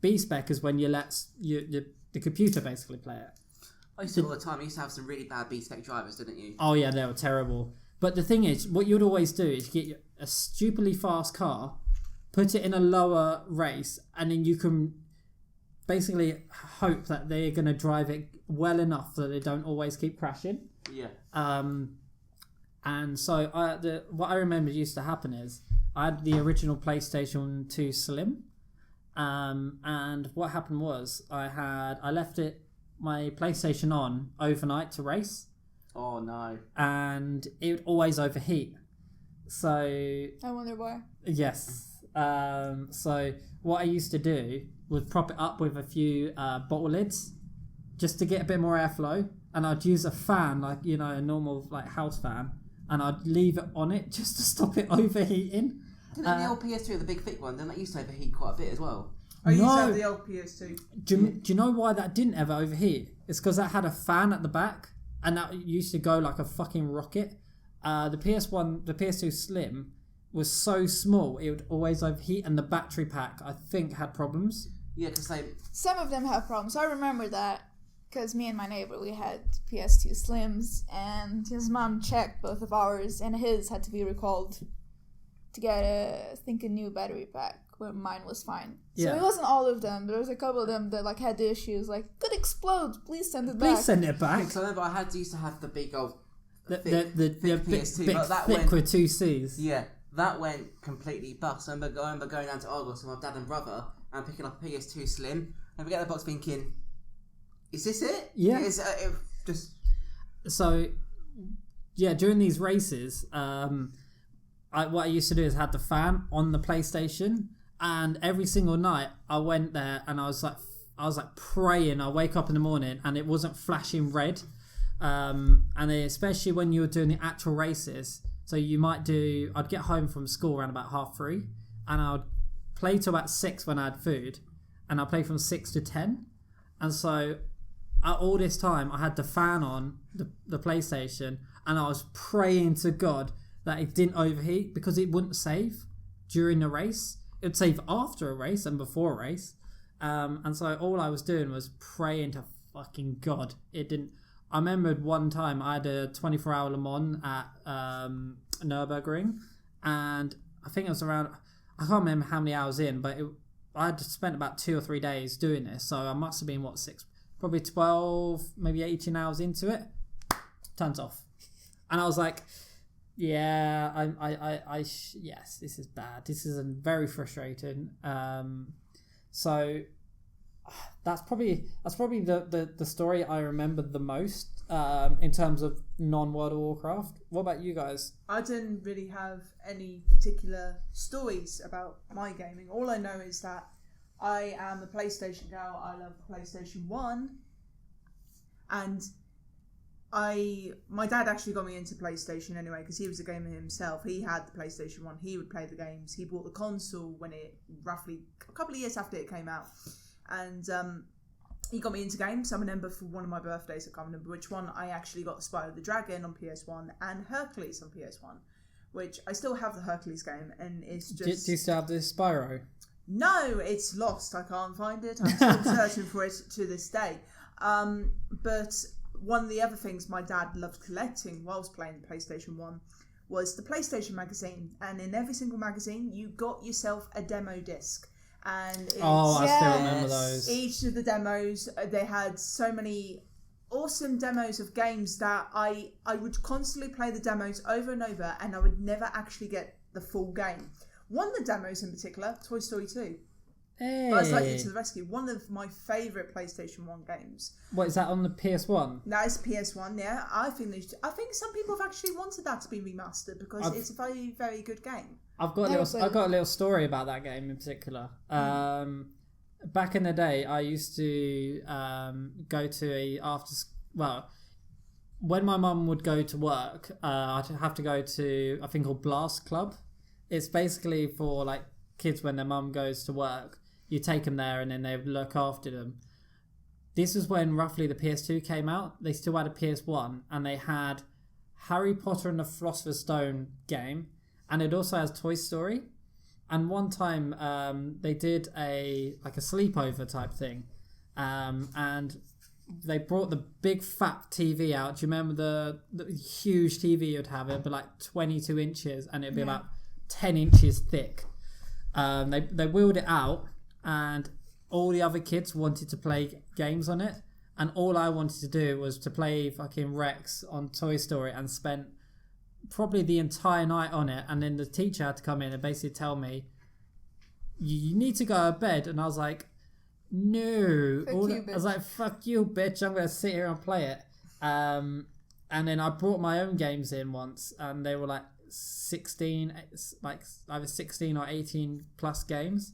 A: B-Spec is when you let the computer basically play it.
C: I used to all the time. I used to have some really bad B-Spec drivers, didn't you?
A: Oh yeah, they were terrible. But the thing is, what you'd always do is get a stupidly fast car, put it in a lower race, and then you can basically hope that they're going to drive it well enough that they don't always keep crashing.
C: Yeah.
A: And so what I remember used to happen is I had the original PlayStation 2 Slim, And what happened was I left my PlayStation on overnight to race.
C: Oh no.
A: And it would always overheat. So
B: I wonder why.
A: yes. So what I used to do was prop it up with a few bottle lids just to get a bit more airflow, and I'd use a fan, like, you know, a normal like house fan, and I'd leave it on it just to stop it overheating.
C: Didn't the old PS2, the big thick one, then that used to overheat quite a bit as well?
D: I used to
A: No.
D: have the old PS2.
A: Do you know why that didn't ever overheat? It's because that had a fan at the back, and that used to go like a fucking rocket. The PS2 Slim was so small it would always overheat, and the battery pack I think had problems.
C: Yeah, because
B: Some of them have problems. I remember that because me and my neighbor, we had PS2 Slims, and his mom checked both of ours, and his had to be recalled to get a new battery pack, where mine was fine. So
A: Yeah.
B: it wasn't all of them. There was a couple of them that like had the issues, like, could explode, please send it back.
A: Please send it back.
C: I remember used to have the big old
A: The
C: thick PS2,
A: big
C: but that
A: thick
C: went,
A: with two C's.
C: yeah, that went completely bust. I remember going down to Argos with my dad and brother and picking up a PS2 Slim, and we get the box thinking, is this it?
A: Yeah.
C: It just...
A: So, yeah, during these races, what I used to do is had the fan on the PlayStation, and every single night I went there and I was like praying. I wake up in the morning and it wasn't flashing red, and especially when you were doing the actual races. So I'd get home from school around about 3:30, and I would play till about 6 when I had food, and I'd play from 6 to 10, and so all this time I had the fan on the PlayStation, and I was praying to God that it didn't overheat, because it wouldn't save during the race. It would save after a race and before a race. And so all I was doing was praying to fucking God it didn't. I remembered one time I had a 24-hour Le Mans at Nürburgring, and I think it was around, I can't remember how many hours in, but I had spent about 2 or 3 days doing this, so I must have been, probably 12, maybe 18 hours into it. Turns off. And I was like, yeah, yes, this is bad. This is very frustrating. So that's probably the story I remember the most in terms of non-World of Warcraft. What about you guys?
D: I didn't really have any particular stories about my gaming. All I know is that I am a PlayStation girl. I love PlayStation 1, and my dad actually got me into PlayStation anyway, because he was a gamer himself. He had the PlayStation 1. He would play the games. He bought the console when it, roughly a couple of years after it came out, and he got me into games. I remember for one of my birthdays, I can't remember which one, I actually got Spyro the Dragon on PS1 and Hercules on PS1, which I still have the Hercules game, and it's just...
A: Do you still have the Spyro?
D: No, it's lost. I can't find it. I'm still searching for it to this day. But one of the other things my dad loved collecting whilst playing the PlayStation 1 was the PlayStation magazine. And in every single magazine, you got yourself a demo disc. And it's,
A: I still remember those.
D: each of the demos, they had so many awesome demos of games that I would constantly play the demos over and over, and I would never actually get the full game. One of the demos in particular, Toy Story 2.
A: Hey.
D: Buzz Lightyear to the Rescue. One of my favourite PlayStation 1 games.
A: What, is that on the PS1?
D: That is PS1, yeah. I think some people have actually wanted that to be remastered, because it's a very, very good game.
A: I've got a little story about that game in particular. Back in the day, I used to go to when my mum would go to work, I'd have to go to a thing called Blast Club. It's basically for like kids when their mum goes to work. You take them there and then they look after them. This was when roughly the PS2 came out. They still had a PS1, and they had Harry Potter and the Philosopher's Stone game, and it also has Toy Story. And one time they did a sleepover type thing, and they brought the big fat TV out. Do you remember the huge TV you'd have? It'd be like 22 inches, and it'd be about 10 inches thick. They wheeled it out, and all the other kids wanted to play games on it, and all I wanted to do was to play fucking Rex on Toy Story, and spent probably the entire night on it. And then the teacher had to come in and basically tell me, you need to go to bed. And I was like, no.
B: Fuck you,
A: I was like, fuck you, bitch. I'm going to sit here and play it. And then I brought my own games in once, and they were like 16, like either 16 or 18 plus games.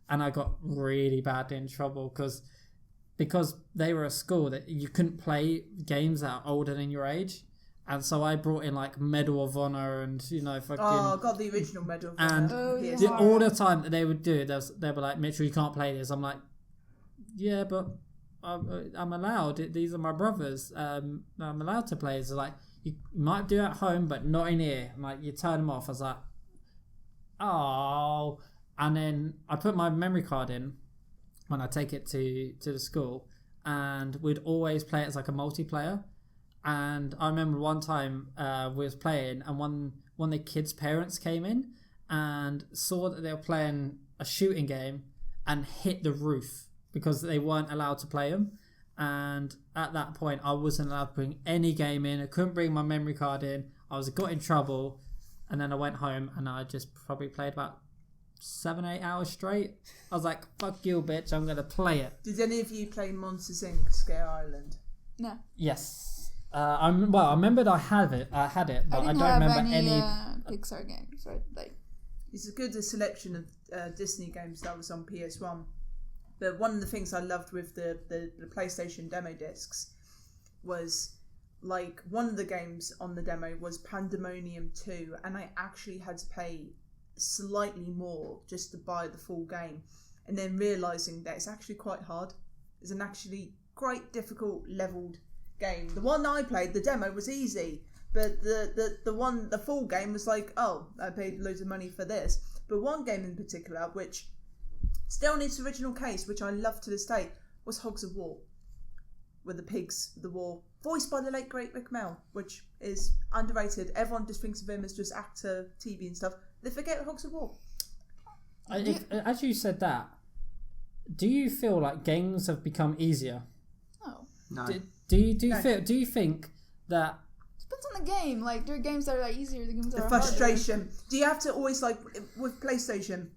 A: And I got really bad in trouble because they were a school that you couldn't play games that are older than your age. And so I brought in like Medal of Honor and, you know, fucking...
D: Oh, I got the original Medal of Honor.
A: And all the time that they would do it, they were like, Mitchell, you can't play this. I'm like, yeah, but I'm allowed. These are my brothers. I'm allowed to play. It's like, you might do it at home, but not in here. I'm like, you turn them off. I was like, oh. And then I put my memory card in when I take it to the school, and we'd always play it as like a multiplayer. And I remember one time we was playing, and one of the kids' parents came in and saw that they were playing a shooting game and hit the roof because they weren't allowed to play them. And at that point, I wasn't allowed to bring any game in. I couldn't bring my memory card in. I got in trouble, and then I went home and I just probably played about 7-8 hours straight. I was like, fuck you, bitch, I'm gonna play it.
D: Did any of you play Monsters Inc. Scare Island?
B: No.
A: Yes. I remembered I had it, but I don't remember any
B: Pixar games, right? Like,
D: it's a good selection of Disney games that was on PS1. But one of the things I loved with the PlayStation demo discs was, like, one of the games on the demo was Pandemonium 2, and I actually had to pay slightly more just to buy the full game, and then realising that it's actually quite hard. It's an actually quite difficult leveled game. The one I played, the demo, was easy, but the full game was like, oh, I paid loads of money for this. But one game in particular, which still in its original case, which I love to this day, was Hogs of War, with the pigs, the war, voiced by the late great Rick Mell, which is underrated. Everyone just thinks of him as just actor, TV and stuff. They forget Hogs of War.
A: As you said that, do you feel like games have become easier?
B: No.
A: Do you think that...
B: Depends on the game. Like, there are games that are like easier, the games that
D: the
B: are
D: frustration.
B: harder.
D: Do you have to always, like, with PlayStation,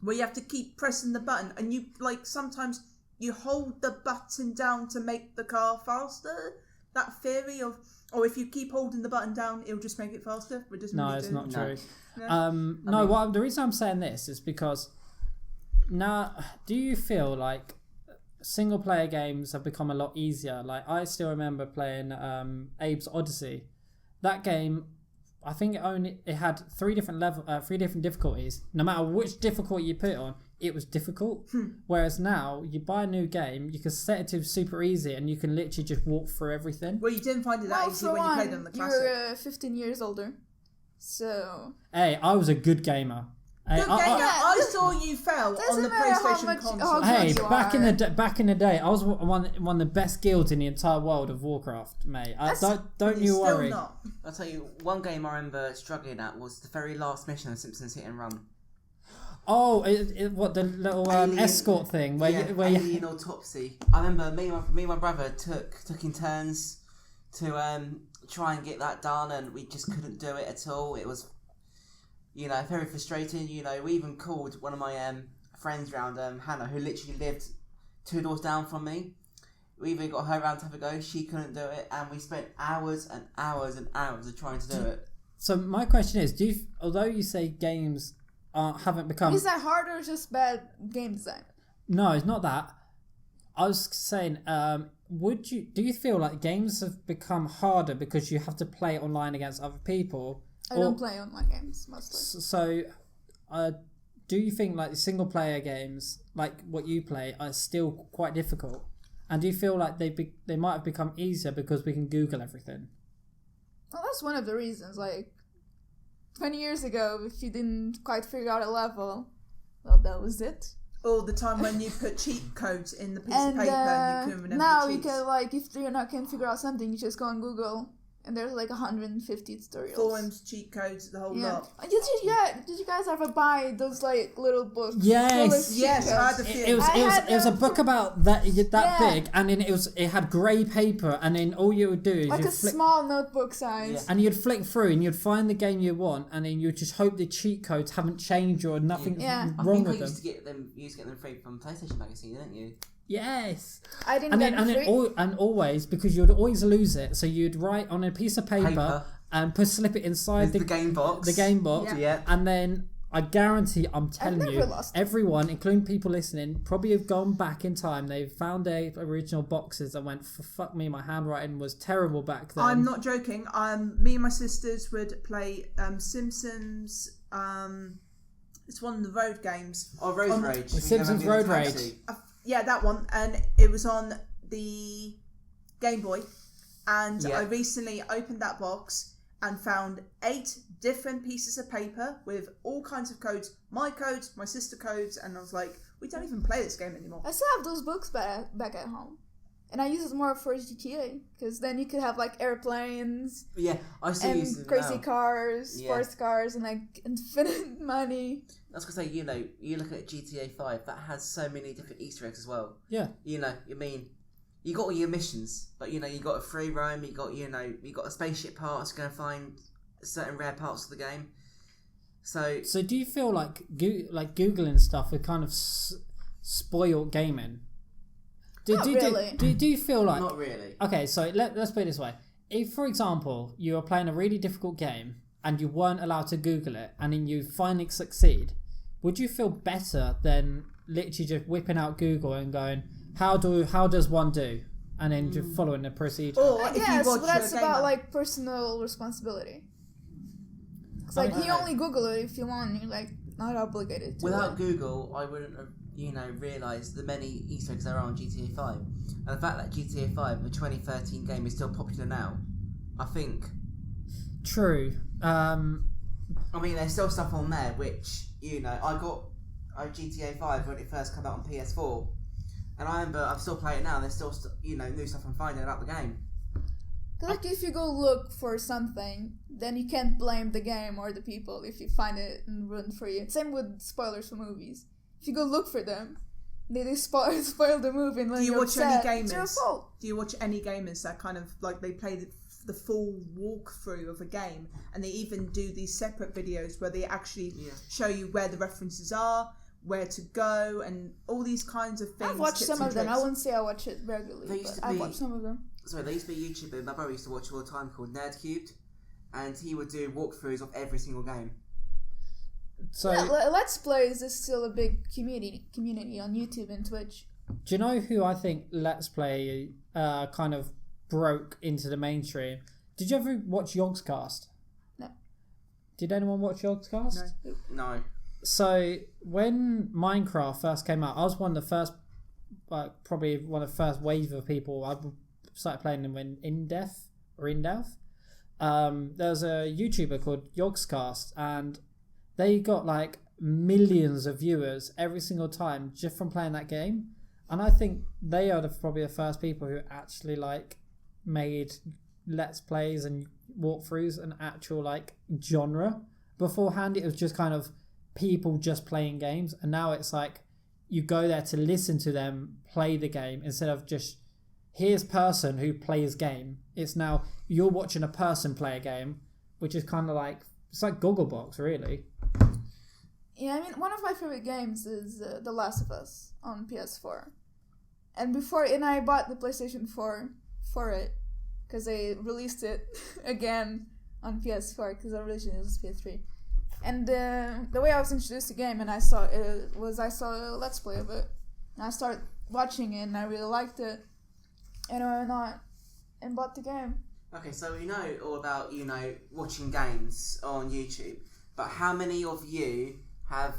D: where you have to keep pressing the button, and you, like, sometimes you hold the button down to make the car faster? That theory of, if you keep holding the button down, it'll just make it faster. But it doesn't really
A: it's not true.
D: No.
A: The reason I'm saying this is because now, do you feel like single player games have become a lot easier? Like, I still remember playing Abe's Odyssey. That game, I think it had three different difficulties. No matter which difficulty you put it on, it was difficult. Whereas now, you buy a new game, you can set it to super easy, and you can literally just walk through everything.
D: Well, you didn't find it that easy when you played on the classic.
B: You're 15 years older, so...
A: Hey, I was a good gamer. Hey,
D: I saw you fail on the PlayStation console.
A: Hey, back in the day, I was one of the best guilds in the entire world of Warcraft, mate. Don't you worry.
D: Still not.
C: I'll tell you, one game I remember struggling at was the very last mission of Simpsons Hit and Run.
A: Oh, what, the little escort thing where
C: Alien Autopsy. I remember me and my brother took in turns to try and get that done, and we just couldn't do it at all. It was, very frustrating. We even called one of my friends round, Hannah, who literally lived 2 doors down from me. We even got her round to have a go. She couldn't do it, and we spent hours and hours and hours of trying to do it.
A: So my question is, although you say games haven't become...
B: Is that hard or just bad game design?
A: No, it's not that. I was saying, do you feel like games have become harder because you have to play online against other people?
B: I don't play online games, mostly.
A: So, do you think like the single player games, like what you play, are still quite difficult? And do you feel like they might have become easier because we can Google everything?
B: Well, that's one of the reasons. Like, 20 years ago, if you didn't quite figure out a level, well, that was it.
D: All the time when you put cheat codes in the piece of paper and you couldn't remember
B: now
D: the cheats.
B: you can, like, if you can't figure out something, you just go on Google and there's like 150 tutorials.
D: Forums, cheat codes, the whole lot.
B: Did you guys ever buy those like little books?
A: Yes.
D: Yes, I had a few.
A: It was a book about that big, and then it had grey paper, and then all you would do is
B: like a small notebook size,
A: and you'd flick through and you'd find the game you want, and then you'd just hope the cheat codes haven't changed or nothing's wrong with them.
C: You used to get them free from PlayStation Magazine, didn't you?
A: Yes.
B: I didn't get it free.
A: And always, because you'd always lose it, so you'd write on a piece of paper. And slip it inside the
C: game box.
A: The game box.
C: Yeah.
A: And then I guarantee, I'm telling you,
B: lost
A: everyone, including people listening, probably have gone back in time. They've found their original boxes and went, fuck me, my handwriting was terrible back then.
D: I'm not joking. Me and my sisters would play Simpsons. It's one of the road games.
C: Oh, Road Rage.
A: The Simpsons Road Rage.
D: Yeah, that one. And it was on the Game Boy. And I recently opened that box and found 8 different pieces of paper with all kinds of codes. My codes, my sister codes. And I was like, we don't even play this game anymore.
B: I still have those books back at home. And I use it more for GTA. Because then you could have like airplanes.
C: Yeah, I still use
B: and
C: them
B: crazy
C: now.
B: cars, sports cars, and like infinite money.
C: That's because you look at GTA 5, that has so many different Easter eggs as well.
A: Yeah.
C: You got all your missions, but you got a free roam, you got a spaceship parts, going to find certain rare parts of the game. So
A: do you feel like Googling stuff would kind of spoil gaming?
B: Not really.
A: Do you feel like...
C: Not really.
A: Okay, so let's put it this way. If, for example, you were playing a really difficult game and you weren't allowed to Google it, and then you finally succeed, would you feel better than literally just whipping out Google and going, how does one do? And then just following the procedure.
D: Or
B: but that's about like personal responsibility. It's like you only Google it if you want. You're like not obligated to.
C: Without Google, I wouldn't have realised the many Easter eggs there are on GTA 5, and the fact that GTA 5, a 2013 game, is still popular now. I think.
A: True.
C: There's still stuff on there which I got GTA 5 when it first came out on PS4. And I remember I'm still playing it now. There's still new stuff I'm finding about the game.
B: Cause like if you go look for something, then you can't blame the game or the people if you find it and ruin for you. Same with spoilers for movies. If you go look for them, they spoil the movie. And
D: do you watch any gamers?
B: It's your fault.
D: Do you watch any gamers that kind of like they play the full walkthrough of a game, and they even do these separate videos where they actually show you where the references are, where to go, and all these kinds of things.
B: I've watched some of them. I wouldn't say I watch it regularly, but I've watched some of them.
C: Sorry, there used to be a YouTuber my brother used to watch all the time called Nerdcubed, and he would do walkthroughs of every single game.
A: So
B: Let's Plays is still a big community on YouTube and Twitch.
A: Do you know who I think Let's Play kind of broke into the mainstream? Did you ever watch Yogscast?
B: No.
A: Did anyone watch Yogscast?
C: No.
A: So when Minecraft first came out, I was one of the first, probably one of the first wave of people. I started playing them when in depth. There's a YouTuber called Yogscast, and they got like millions of viewers every single time just from playing that game. And I think they are probably the first people who actually like made Let's Plays and walkthroughs an actual like genre. Beforehand, it was just kind of people just playing games, and now it's like you go there to listen to them play the game instead of just here's person who plays game. It's now you're watching a person play a game, which is kind of like it's like Gogglebox, really.
B: Yeah, I mean, one of my favorite games is The Last of Us on PS4, and I bought the PlayStation 4 for it because they released it again on PS4 because originally it was PS3. And the way I was introduced to the game and I saw a Let's Play of it, and I started watching it and I really liked it, and I went on and bought the game.
C: Okay, so we know all about watching games on YouTube, but how many of you have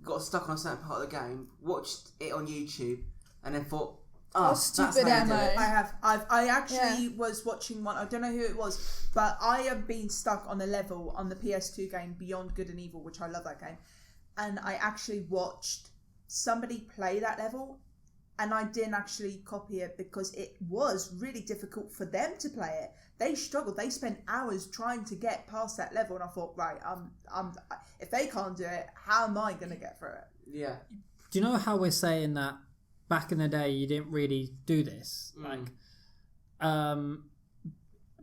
C: got stuck on a certain part of the game, watched it on YouTube, and then thought,
B: how stupid am I?
D: I actually was watching one. I don't know who it was, but I have been stuck on a level on the PS2 game Beyond Good and Evil, which I love that game, and I actually watched somebody play that level, and I didn't actually copy it because it was really difficult for them to play it. They struggled. They spent hours trying to get past that level, and I thought, right, if they can't do it, how am I going to get through it?
C: Yeah.
A: Do you know how we're saying that back in the day you didn't really do this? Like,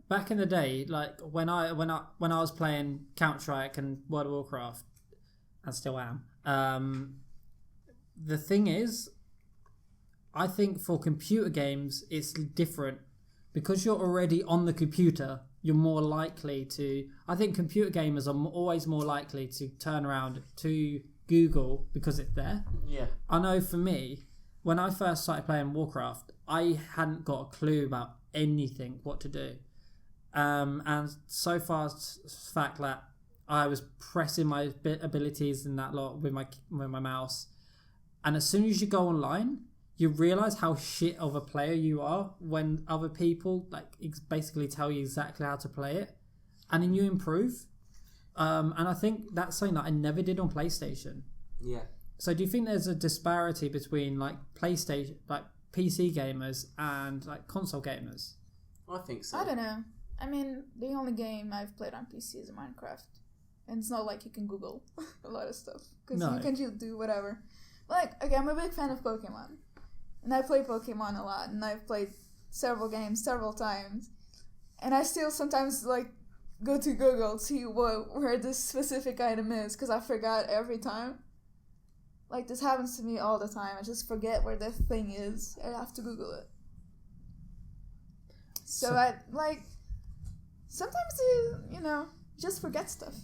A: back in the day, like when I was playing Counter-Strike and World of Warcraft, and still am. The thing is, I think for computer games it's different because you're already on the computer. You're more likely to. I think computer gamers are always more likely to turn around to Google because it's there.
C: Yeah.
A: I know for me, when I first started playing Warcraft, I hadn't got a clue about anything what to do. And so far, the fact that I was pressing my abilities in that lot with my mouse, and as soon as you go online, you realise how shit of a player you are when other people basically tell you exactly how to play it, and then you improve. And I think that's something that I never did on PlayStation.
C: Yeah.
A: So do you think there's a disparity between like PlayStation, like PC gamers and like console gamers?
C: I think so.
B: I don't know. I mean, the only game I've played on PC is Minecraft. And it's not like you can Google a lot of stuff. Because you can just do whatever. But okay, I'm a big fan of Pokemon. And I play Pokemon a lot. And I've played several games several times. And I still sometimes go to Google to see where this specific item is. Because I forgot every time. Like, this happens to me all the time. I just forget where the thing is. I have to Google it. So I, sometimes you just forget stuff.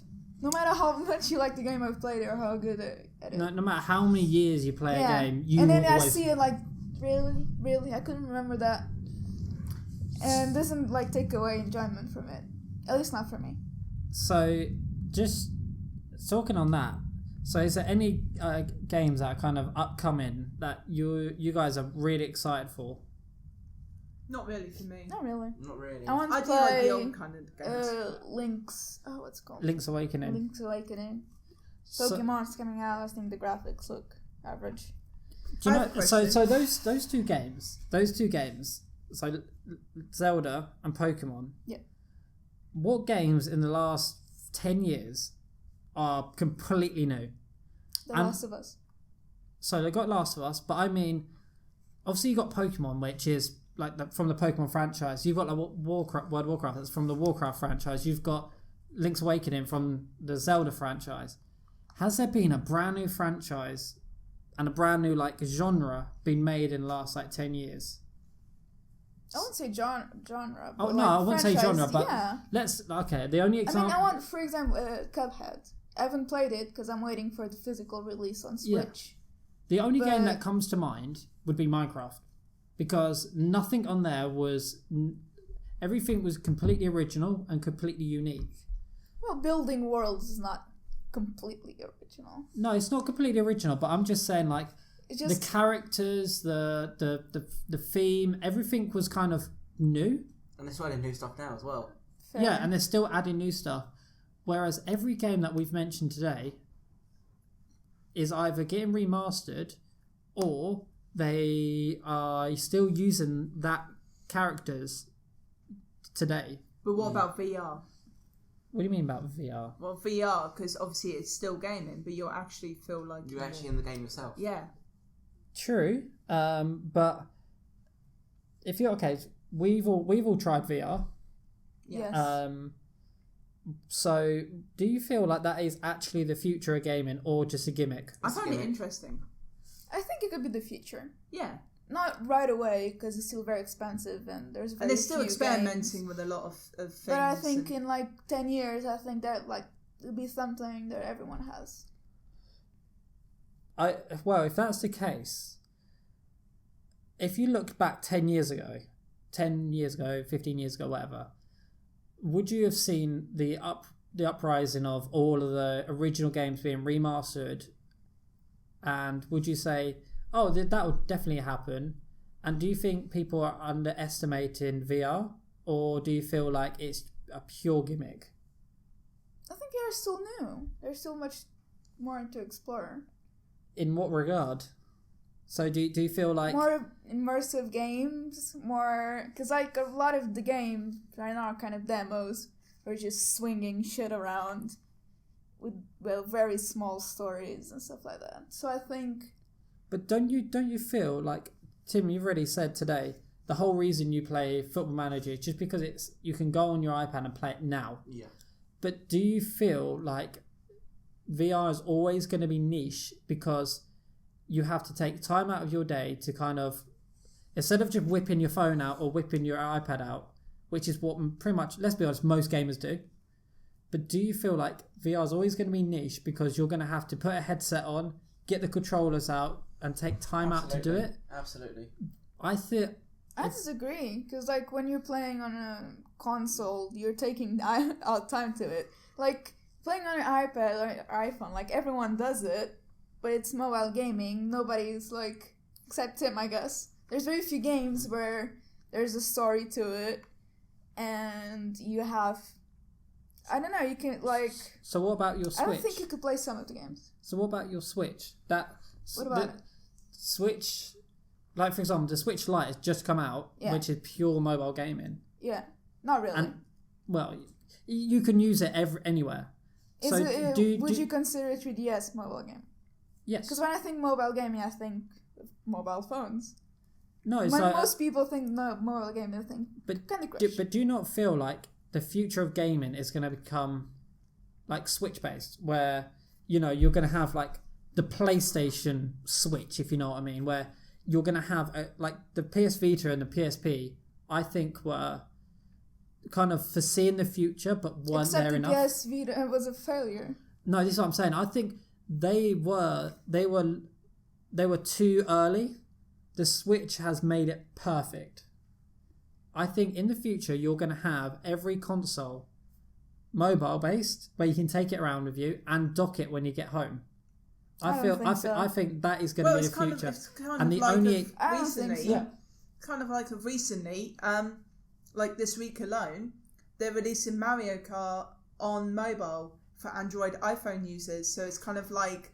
B: No matter how much you like the game I've played or how good at it.
A: No matter how many years you play a game, you
B: and then I
A: always...
B: see it really? I couldn't remember that. And doesn't take away enjoyment from it. At least not for me.
A: So, just talking on that, so is there any games that are kind of upcoming that you guys are really excited for?
D: Not really for me.
B: Not really.
C: Not really.
B: I want to
D: I do
B: play
D: like the old kind of games.
B: Link's... Oh, what's it called?
A: Link's Awakening.
B: Link's Awakening. Pokemon's coming out. I think the graphics look average.
A: Do you know? So those two games, so Zelda and Pokemon.
B: Yeah.
A: What games in the last 10 years are completely new?
B: The Last of Us.
A: So they got Last of Us, but I mean, obviously you got Pokemon, which is from the Pokemon franchise. You've got World of Warcraft, that's from the Warcraft franchise. You've got Link's Awakening from the Zelda franchise. Has there been a brand new franchise and a brand new genre been made in the last 10 years?
B: I wouldn't say genre.
A: Oh
B: But
A: no, I wouldn't say genre, but
B: yeah.
A: The only example.
B: I mean, I want, for example, Cuphead. I haven't played it because I'm waiting for the physical release on Switch.
A: The only game that comes to mind would be Minecraft, because nothing on there was. Everything was completely original and completely unique.
B: Well, building worlds is not completely original.
A: No, it's not completely original, but I'm just saying
B: Just,
A: the characters, the theme, everything was kind of new.
C: And they're adding new stuff now as well.
B: fair.
A: Yeah, and they're still adding new stuff. Whereas every game that we've mentioned today is either getting remastered or they are still using that characters today.
D: But what about VR?
A: What do you mean about VR?
D: Well, VR, because obviously it's still gaming, but you'll actually feel like
C: You're actually in the game yourself.
D: Yeah.
A: True, but if you're okay, we've all tried VR.
B: Yes.
A: So do you feel like that is actually the future of gaming or just a gimmick?
D: I find it interesting.
B: I think it could be the future.
D: Yeah.
B: Not right away because it's still very expensive and there's very
D: And they're still
B: few
D: experimenting
B: games.
D: with a lot of things.
B: But I think in 10 years, I think that it'll be something that everyone has.
A: If that's the case, if you look back 10 years ago, 15 years ago, whatever, would you have seen the uprising of all of the original games being remastered? And would you say, oh, that would definitely happen? And do you think people are underestimating VR? Or do you feel like it's a pure gimmick?
B: I think they're still new. There's still much more to explore.
A: In what regard? So do you feel like
B: more immersive games, more because like a lot of the games right now are kind of demos. We're just swinging shit around with very small stories and stuff like that. So I think.
A: But don't you feel like, Tim, you've already said today, the whole reason you play Football Manager is just because you can go on your iPad and play it now.
C: Yeah.
A: But do you feel like VR is always going to be niche because you have to take time out of your day to kind of, instead of just whipping your phone out or whipping your iPad out, which is what pretty much, let's be honest, most gamers do. But do you feel like VR is always going to be niche because you're going to have to put a headset on, get the controllers out, and take time out to do it?
C: Absolutely.
A: I
B: disagree, because like when you're playing on a console, you're taking out time to it. Like playing on an iPad or iPhone, like everyone does it, but it's mobile gaming. Nobody's like, except Tim, I guess. There's very few games where there's a story to it, and you have, I don't know, you can like.
A: So what about your Switch?
B: I don't think you could play some of the games.
A: So what about your Switch?
B: What about it?
A: Switch, like for example, the Switch Lite has just come out, which is pure mobile gaming.
B: Yeah, not really.
A: And, well, you can use it anywhere.
B: Would you consider a 3DS mobile game?
A: Yes.
B: Because when I think mobile gaming, I think mobile phones.
A: No,
B: when most people think mobile gaming, they think Candy Crush.
A: But do you not feel like the future of gaming is going to become like Switch based, where you're going to have like the PlayStation Switch, if you know what I mean, where you're going to have like the PS Vita and the PSP, I think were kind of foreseeing the future, but weren't there enough.
B: Except the PS Vita was a failure.
A: No, this is what I'm saying. I think they were too early. The Switch has made it perfect. I think in the future you're going to have every console mobile based, where you can take it around with you and dock it when you get home. I think that is going to be the future.
D: Kind of like recently, like this week alone, they're releasing Mario Kart on mobile for Android iPhone users. So it's kind of like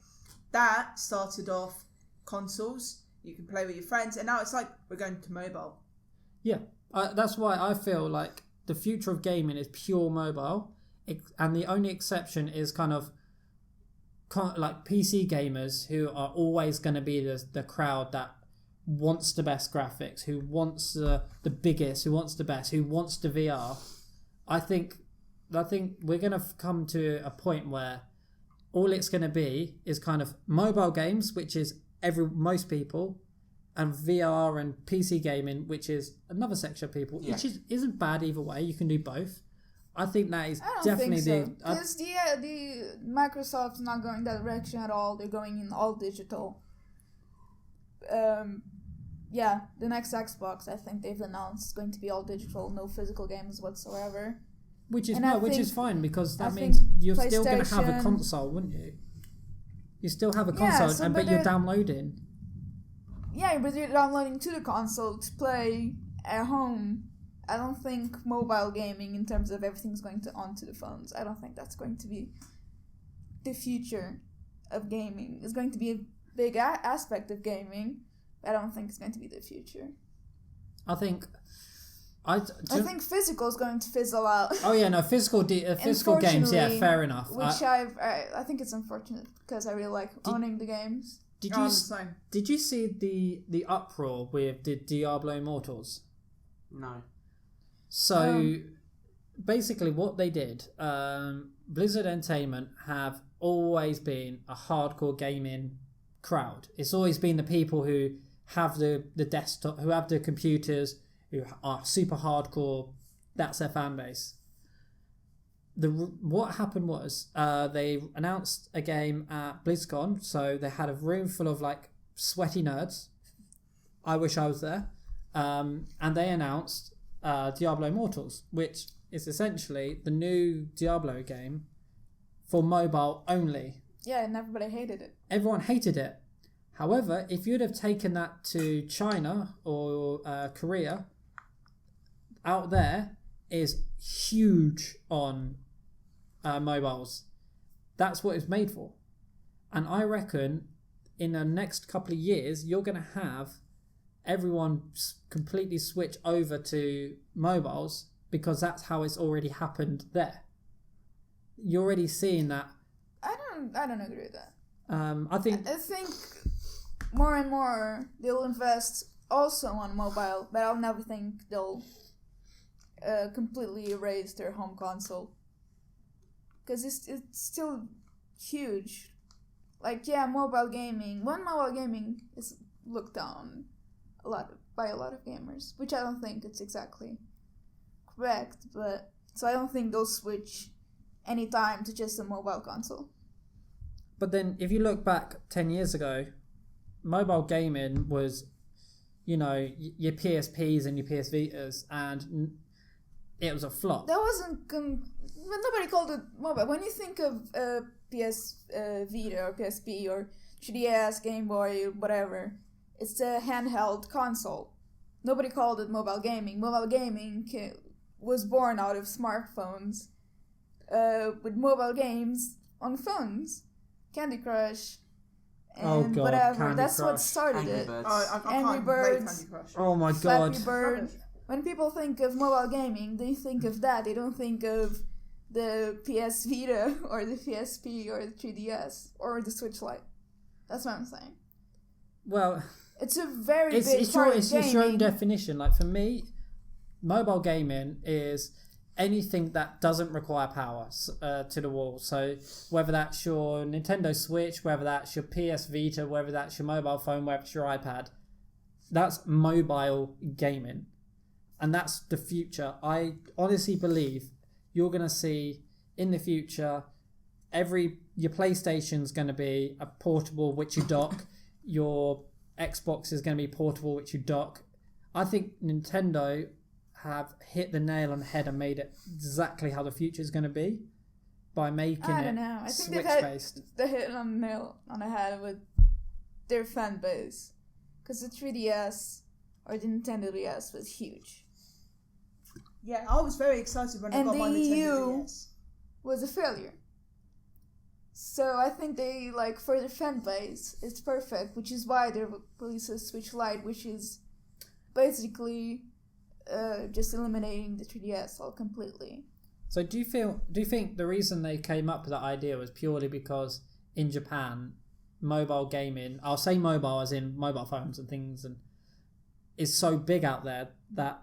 D: that started off consoles, you can play with your friends, and now it's like we're going to mobile.
A: Yeah, that's why I feel like the future of gaming is pure mobile, and the only exception is kind of like PC gamers, who are always going to be the crowd that wants the best graphics, who wants the biggest, who wants the best, who wants the VR. I think we're going to come to a point where all it's going to be is kind of mobile games, which is most people, and VR and PC gaming, which is another section of people, which isn't bad either way. You can do both. I think that is definitely
B: because the Microsoft's not going that direction at all. They're going in all digital. The next Xbox, I think they've announced, is going to be all digital, no physical games whatsoever.
A: Which is fine, because that means you're still going to have a console, wouldn't you? You still have a console, but you're downloading.
B: Yeah, but you're downloading to the console to play at home. I don't think mobile gaming, in terms of everything's going onto the phones, I don't think that's going to be the future of gaming. It's going to be a big aspect of gaming, but I don't think it's going to be the future.
A: I think
B: physical is going to fizzle out.
A: Oh yeah, no, physical games, yeah, fair enough.
B: Which I think it's unfortunate, because I really like owning the games.
A: Did you see the uproar with the Diablo Immortals?
C: No.
A: So basically what they did, Blizzard Entertainment have always been a hardcore gaming crowd. It's always been the people who have the desktop, who have the computers, who are super hardcore. That's their fan base. What happened was they announced a game at BlizzCon, so they had a room full of like sweaty nerds. I wish I was there. And they announced Diablo Immortals, which is essentially the new Diablo game for mobile only.
B: Yeah, and everybody hated it.
A: Everyone hated it. However, if you'd have taken that to China or Korea, out there is huge on mobiles. That's what it's made for. And I reckon in the next couple of years, you're going to have everyone completely switch over to mobiles because that's how it's already happened there. You're already seeing that.
B: I don't agree with that.
A: I think
B: more and more they'll invest also on mobile, but I'll never think they'll completely erase their home console. Because it's still huge. Like, yeah, mobile gaming is looked down by a lot of gamers, which I don't think it's exactly correct, but so I don't think they'll switch anytime to just a mobile console.
A: But then if you look back 10 years ago, mobile gaming was, your PSPs and your PS Vitas, and it was a flop.
B: That wasn't... nobody called it mobile. When you think of PS Vita or PSP or 3DS, Game Boy, whatever, it's a handheld console. Nobody called it mobile gaming. Mobile gaming was born out of smartphones with mobile games on phones. Candy Crush and whatever.
A: Candy
B: That's
A: Crush.
B: what started
C: Angry
B: it.
C: Birds.
D: I
B: Angry
D: can't
B: Birds.
D: play Candy Crush.
A: Oh my god.
B: Flappy Bird. When people think of mobile gaming, they think of that. They don't think of the PS Vita or the PSP or the 3DS or the Switch Lite. That's what I'm saying.
A: Well,
B: it's a very big part of gaming.
A: It's your own definition. Like for me, mobile gaming is anything that doesn't require power to the wall. So whether that's your Nintendo Switch, whether that's your PS Vita, whether that's your mobile phone, whether it's your iPad, that's mobile gaming. And that's the future. I honestly believe you're going to see in the future your PlayStation's going to be a portable which you dock. Your Xbox is going to be portable which you dock. I think Nintendo have hit the nail on the head and made it exactly how the future is going to be by making it Switch-based.
B: They hit on the nail on the head with their fan base. Because the 3DS or the Nintendo DS was huge.
D: Yeah, I was very excited when I got my Nintendo DS.
B: Was a failure. So I think they, for their fan base, it's perfect, which is why they released a Switch Lite, which is basically just eliminating the 3DS all completely.
A: So do you think the reason they came up with that idea was purely because in Japan, mobile gaming, I'll say mobile as in mobile phones and things, and is so big out there that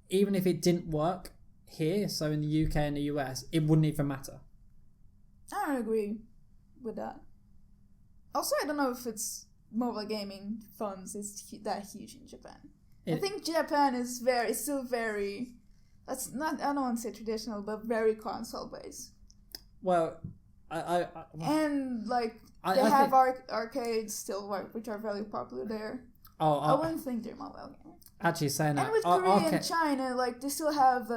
A: even if it didn't work here, so in the UK and the US, it wouldn't even matter?
B: I don't agree with that. Also, I don't know if it's mobile gaming phones is that huge in Japan. I think Japan is still very, that's not, I don't want to say traditional, but very console based.
A: Well,
B: they have arcades still, which are very popular there. I wouldn't think they're mobile gaming.
A: Actually, saying that.
B: And with Korea and China, they still have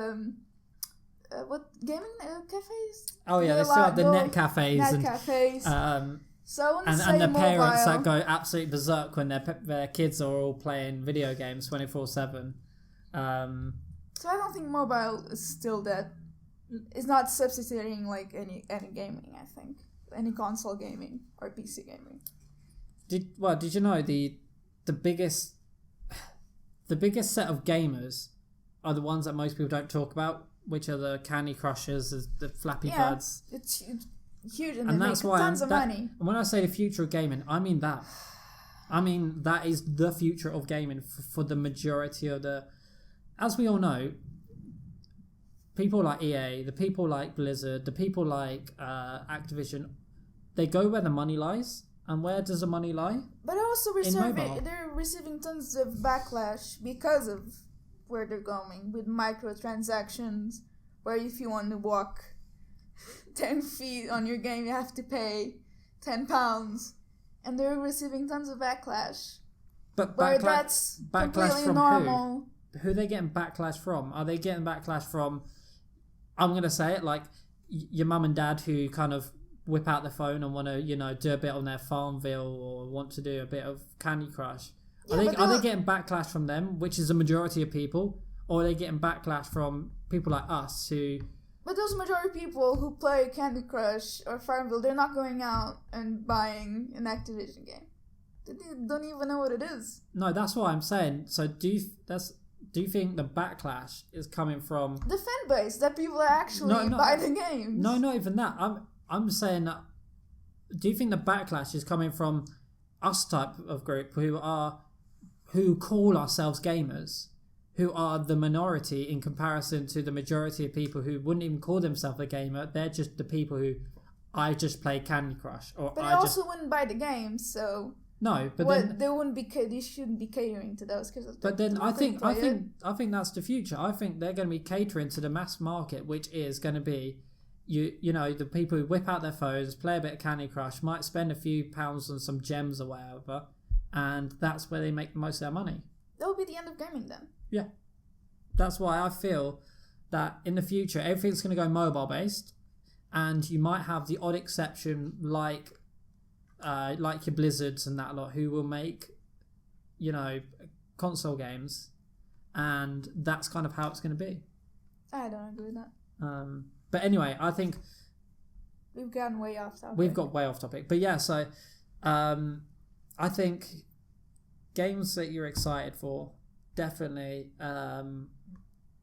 B: what gaming cafes?
A: Oh yeah, they still have the net cafes.
B: So I wouldn't say
A: and the
B: mobile.
A: parents that go absolutely berserk when their kids are all playing video games 24/7.
B: So I don't think mobile is still that. It's not substituting any gaming. I think any console gaming or PC gaming.
A: Did you know the biggest set of gamers are the ones that most people don't talk about, which are the Candy Crushers, the Flappy Birds.
B: It's huge and
A: that's
B: they
A: why
B: make tons of money.
A: And when I say the future of gaming, I mean that. I mean that is the future of gaming for the majority of the. As we all know, people like EA, the people like Blizzard, the people like Activision, they go where the money lies. And where does the money lie?
B: But also they're receiving tons of backlash because of where they're going with microtransactions, where if you want to walk 10 feet on your game, you have to pay £10. And they're receiving tons of backlash.
A: But
B: that's
A: backlash from
B: normal.
A: Who are they getting backlash from? Are they getting backlash from, I'm going to say it, your mum and dad who kind of whip out their phone and want to, do a bit on their Farmville or want to do a bit of Candy Crush? Are they getting backlash from them, which is the majority of people, or are they getting backlash from people like us who...
B: But those majority of people who play Candy Crush or Farmville, they're not going out and buying an Activision game. They don't even know what it is.
A: No, that's what I'm saying. So do you think the backlash is coming from
B: The fan base, that people are actually buy the games.
A: No, not even that. I'm saying that. Do you think the backlash is coming from us type of group who call ourselves gamers, who are the minority in comparison to the majority of people who wouldn't even call themselves a gamer? They're just the people who I just play Candy Crush, or
B: but they also wouldn't buy the games, so.
A: No, but then
B: they wouldn't be. They shouldn't be catering to those because.
A: But then I think that's the future. I think they're going to be catering to the mass market, which is going to be, you know, the people who whip out their phones, play a bit of Candy Crush, might spend a few pounds on some gems or whatever, and that's where they make the most of their money.
B: That will be the end of gaming then.
A: Yeah, that's why I feel that in the future everything's going to go mobile based, and you might have the odd exception like your Blizzards and that lot who will make, you know, console games, and that's kind of how it's going to be.
B: I don't agree with that.
A: But anyway, I think
B: we've gotten way off topic.
A: We've got way off topic, but yeah. So, I think games that you're excited for definitely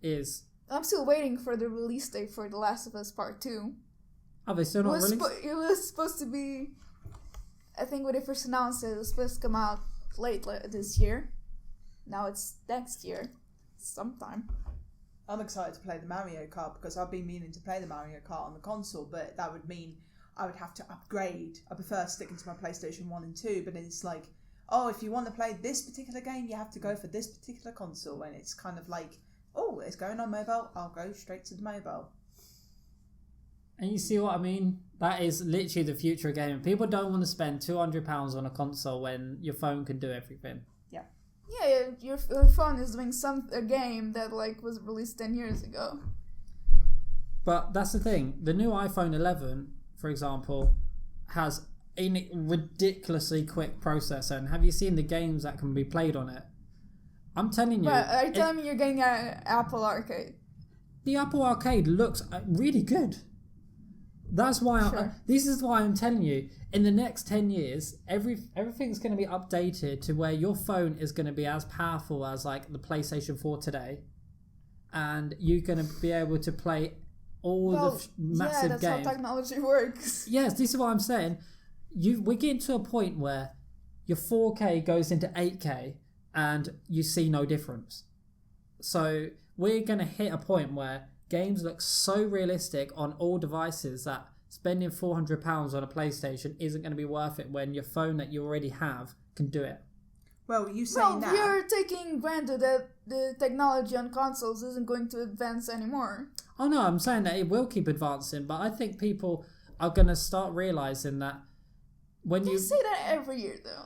A: is.
B: I'm still waiting for the release date for The Last of Us Part 2.
A: Are they still not released?
B: It was supposed to be. I think when they first announced it was supposed to come out late this year. Now it's next year, sometime.
D: I'm excited to play the Mario Kart because I've been meaning to play the Mario Kart on the console, but that would mean I would have to upgrade. I prefer sticking to my PlayStation 1 and 2, but it's like, oh, if you want to play this particular game, you have to go for this particular console, and it's kind of like, oh, it's going on mobile, I'll go straight to the mobile.
A: And you see what I mean? That is literally the future of gaming. People don't want to spend £200 on a console when your phone can do everything.
B: Yeah, your phone is doing a game that was released 10 years ago.
A: But that's the thing. The new iPhone 11, for example, has a ridiculously quick processor. And have you seen the games that can be played on it? I'm telling you.
B: But are you telling me you're getting an Apple Arcade?
A: The Apple Arcade looks really good. That's why this is why I'm telling you, in the next 10 years, everything's going to be updated to where your phone is going to be as powerful as the PlayStation 4 today, and you're going to be able to play all the massive games.
B: Yeah, that's how technology works.
A: Yes, this is what I'm saying. We're getting to a point where your 4K goes into 8K and you see no difference. So we're going to hit a point where games look so realistic on all devices that spending £400 on a PlayStation isn't going to be worth it when your phone that you already have can do it.
D: Well, you saying that...
B: you're taking granted that the technology on consoles isn't going to advance anymore.
A: Oh no, I'm saying that it will keep advancing, but I think people are going to start realising that when
B: you say that every year though,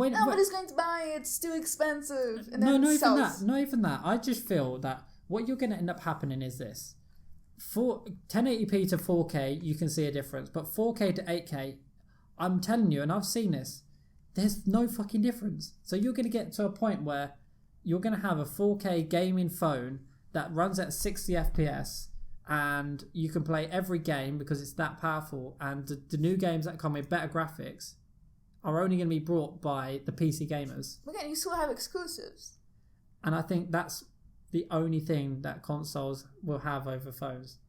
B: nobody's going to buy it, it's too expensive, and then
A: not even that. I just feel that what you're going to end up happening is this. 1080p to 4K, you can see a difference. But 4K to 8K, I'm telling you, and I've seen this, there's no fucking difference. So you're going to get to a point where you're going to have a 4K gaming phone that runs at 60 FPS, and you can play every game because it's that powerful. And the new games that come with better graphics are only going to be brought by the PC gamers.
B: Again, you still have exclusives.
A: And I think that's the only thing that consoles will have over phones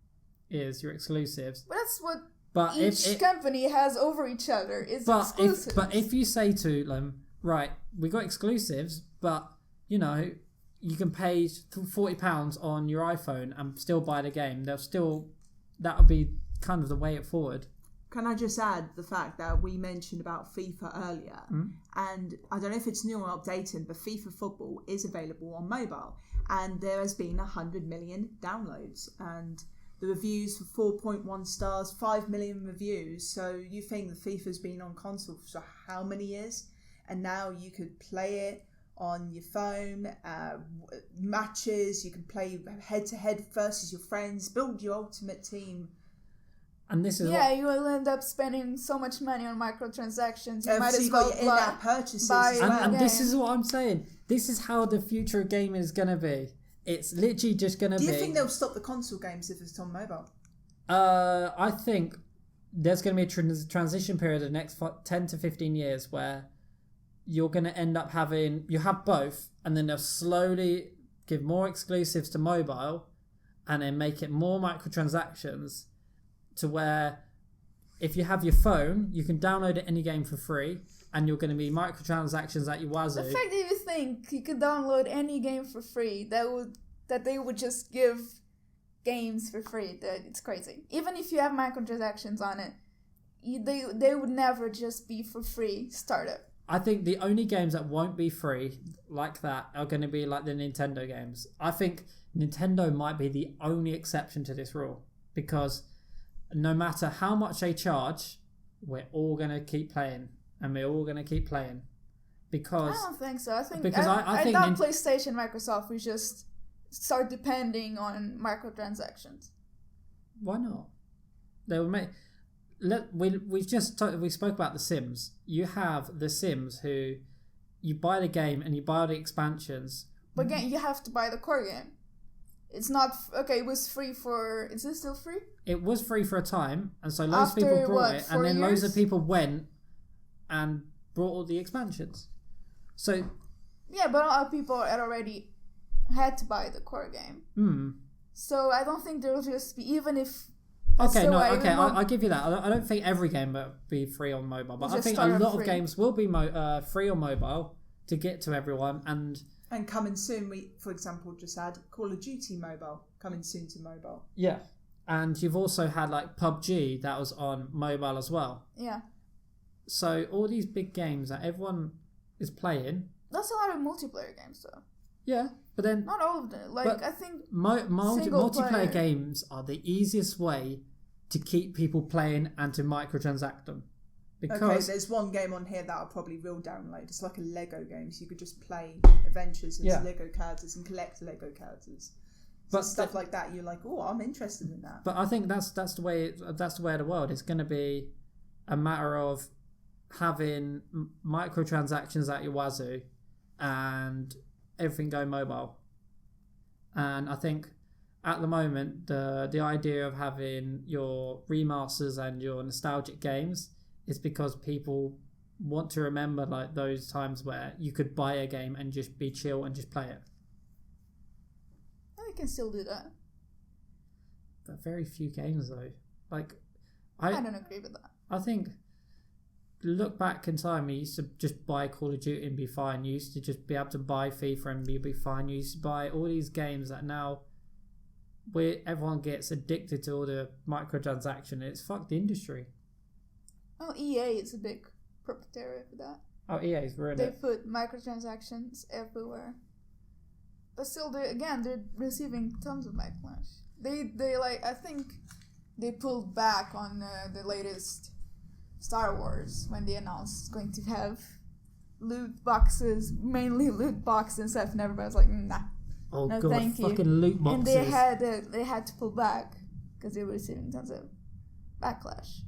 A: is your exclusives.
B: But that's what each company has over each other. Is exclusives.
A: But if you say to them, right, we got exclusives, but you can pay £40 on your iPhone and still buy the game, that would be kind of the way forward.
D: Can I just add the fact that we mentioned about FIFA earlier, and I don't know if it's new or updated, but FIFA Football is available on mobile, and there has been 100 million downloads, and the reviews for 4.1 stars, 5 million reviews. So you think the FIFA's been on console for how many years, and now you could play it on your phone, matches, you can play head to head versus your friends, build your ultimate team.
A: And this is
B: you will end up spending so much money on microtransactions. You might
D: so
B: as
D: you
B: well
D: got your in-app purchases.
A: And this is what I'm saying. This is how the future of gaming is going to be. It's literally just going to be...
D: Do you think they'll stop the console games if it's on mobile?
A: I think there's going to be a transition period of the next 10 to 15 years where you're going to end up having, you have both, and then they'll slowly give more exclusives to mobile and then make it more microtransactions to where if you have your phone, you can download any game for free and you're going to be microtransactions at your wazoo.
B: The fact that you think you could download any game for free, that they would just give games for free, that it's crazy. Even if you have microtransactions on it, they would never just be for free startup.
A: I think the only games that won't be free like that are going to be like the Nintendo games. I think Nintendo might be the only exception to this rule because no matter how much they charge, we're all going to keep playing and we're all going to keep playing because
B: I don't think so. I think
A: I think
B: thought PlayStation, Microsoft would just start depending on microtransactions.
A: Why not? They will make. We spoke about The Sims. You have The Sims who you buy the game and you buy the expansions.
B: But again, you have to buy the core game. It's not okay. It was free for. Is it still free?
A: It was free for a time, and so loads of people
B: After,
A: bought it, and then
B: 4
A: loads of
B: years?
A: people went and brought all the expansions. So
B: Yeah, but a lot of people had already had to buy the core game. So I don't think there will just be, even if.
A: Okay,
B: so
A: no,
B: I
A: okay,
B: remember-
A: I'll give you that. I don't think every game will be free on mobile, but
B: We'll
A: I
B: just
A: think a
B: start
A: lot
B: off
A: of
B: free.
A: games will be free on mobile to get to everyone.
D: And coming soon, we, for example, just had Call of Duty Mobile coming soon to mobile.
A: Yeah, and you've also had like PUBG that was on mobile as well.
B: Yeah.
A: So all these big games that everyone is playing.
B: That's a lot of multiplayer games, though.
A: Yeah, but then
B: Not all of them. Like,
A: But
B: I think.
A: multiplayer
B: player.
A: games are the easiest way to keep people playing and to microtransact them.
D: Okay,
A: Because
D: there's one game on here that I probably will download. It's like a Lego game, so you could just play adventures as
A: Yeah.
D: Lego characters and collect Lego characters. So
A: But
D: stuff like that, you're like, oh, I'm interested in that.
A: but I think that's the way of the world. It's going to be a matter of having microtransactions at your wazoo and everything going mobile. And I think at the moment the idea of having your remasters and your nostalgic games is because people want to remember like those times where you could buy a game and just be chill and just play it.
B: I can still do that.
A: But very few games though. Like
B: I don't agree with that.
A: I think look back in time, you used to just buy Call of Duty and be fine. You used to just be able to buy FIFA and be fine. You used to buy all these games that now where everyone gets addicted to all the microtransaction. It's fucked the industry.
B: Oh, EA is a big proprietary for that.
A: Oh, EA's ruined
B: They
A: it.
B: put microtransactions everywhere. But still, they're receiving tons of backlash. They like, I think they pulled back on the latest Star Wars when they announced it's going to have loot boxes, mainly loot boxes and stuff, and everybody was like, nah.
A: Oh
B: No,
A: god,
B: thank you.
A: fucking loot boxes.
B: And they had to pull back because they were receiving tons of backlash.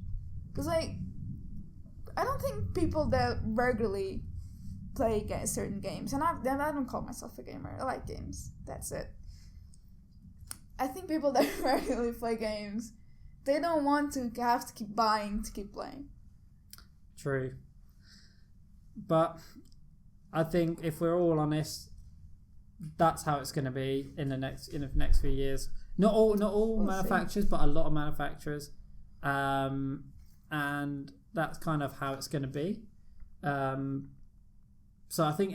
B: Because like, I don't think people that regularly play certain games, and I don't call myself a gamer. I like games. That's it. I think people that regularly play games, they don't want to have to keep buying to keep playing.
A: True. But I think if we're all honest, that's how it's going to be in the next few years. Not all
B: We'll
A: manufacturers, but a lot of manufacturers, and that's kind of how it's going to be. So I think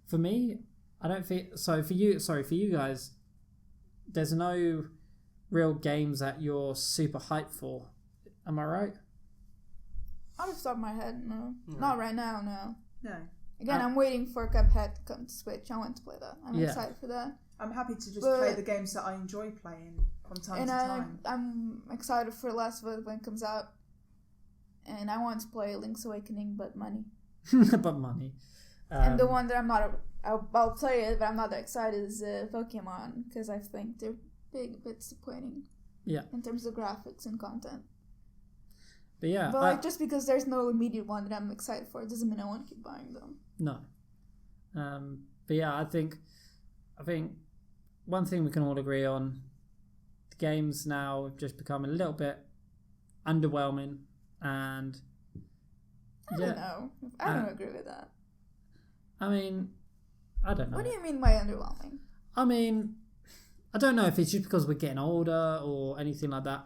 A: for me, I don't think so. For you guys, there's no real games that you're super hyped for. Am I right?
B: Off the top of my head, no. Not right now, no.
D: No.
B: Again, I'm waiting for Cuphead to come to Switch. I want to play that. I'm
A: Yeah.
B: excited for that.
D: I'm happy to just
B: But-
D: play the games that I enjoy playing from time
B: And
D: to time.
B: I'm excited for Last of Us when it comes out. And I want to play Link's Awakening, but money.
A: But money.
B: And the one that I'll play it, but I'm not that excited is Pokemon, because I think they're bit disappointing.
A: Yeah.
B: In terms of graphics and content.
A: But yeah,
B: But like, just because there's no immediate one that I'm excited for, it doesn't mean I want to keep buying them.
A: no. But yeah, I think one thing we can all agree on: the games now have just become a little bit underwhelming, and
B: I don't know. I don't agree with that.
A: I mean, I don't know.
B: What do you mean by underwhelming?
A: I mean, I don't know if it's just because we're getting older or anything like that.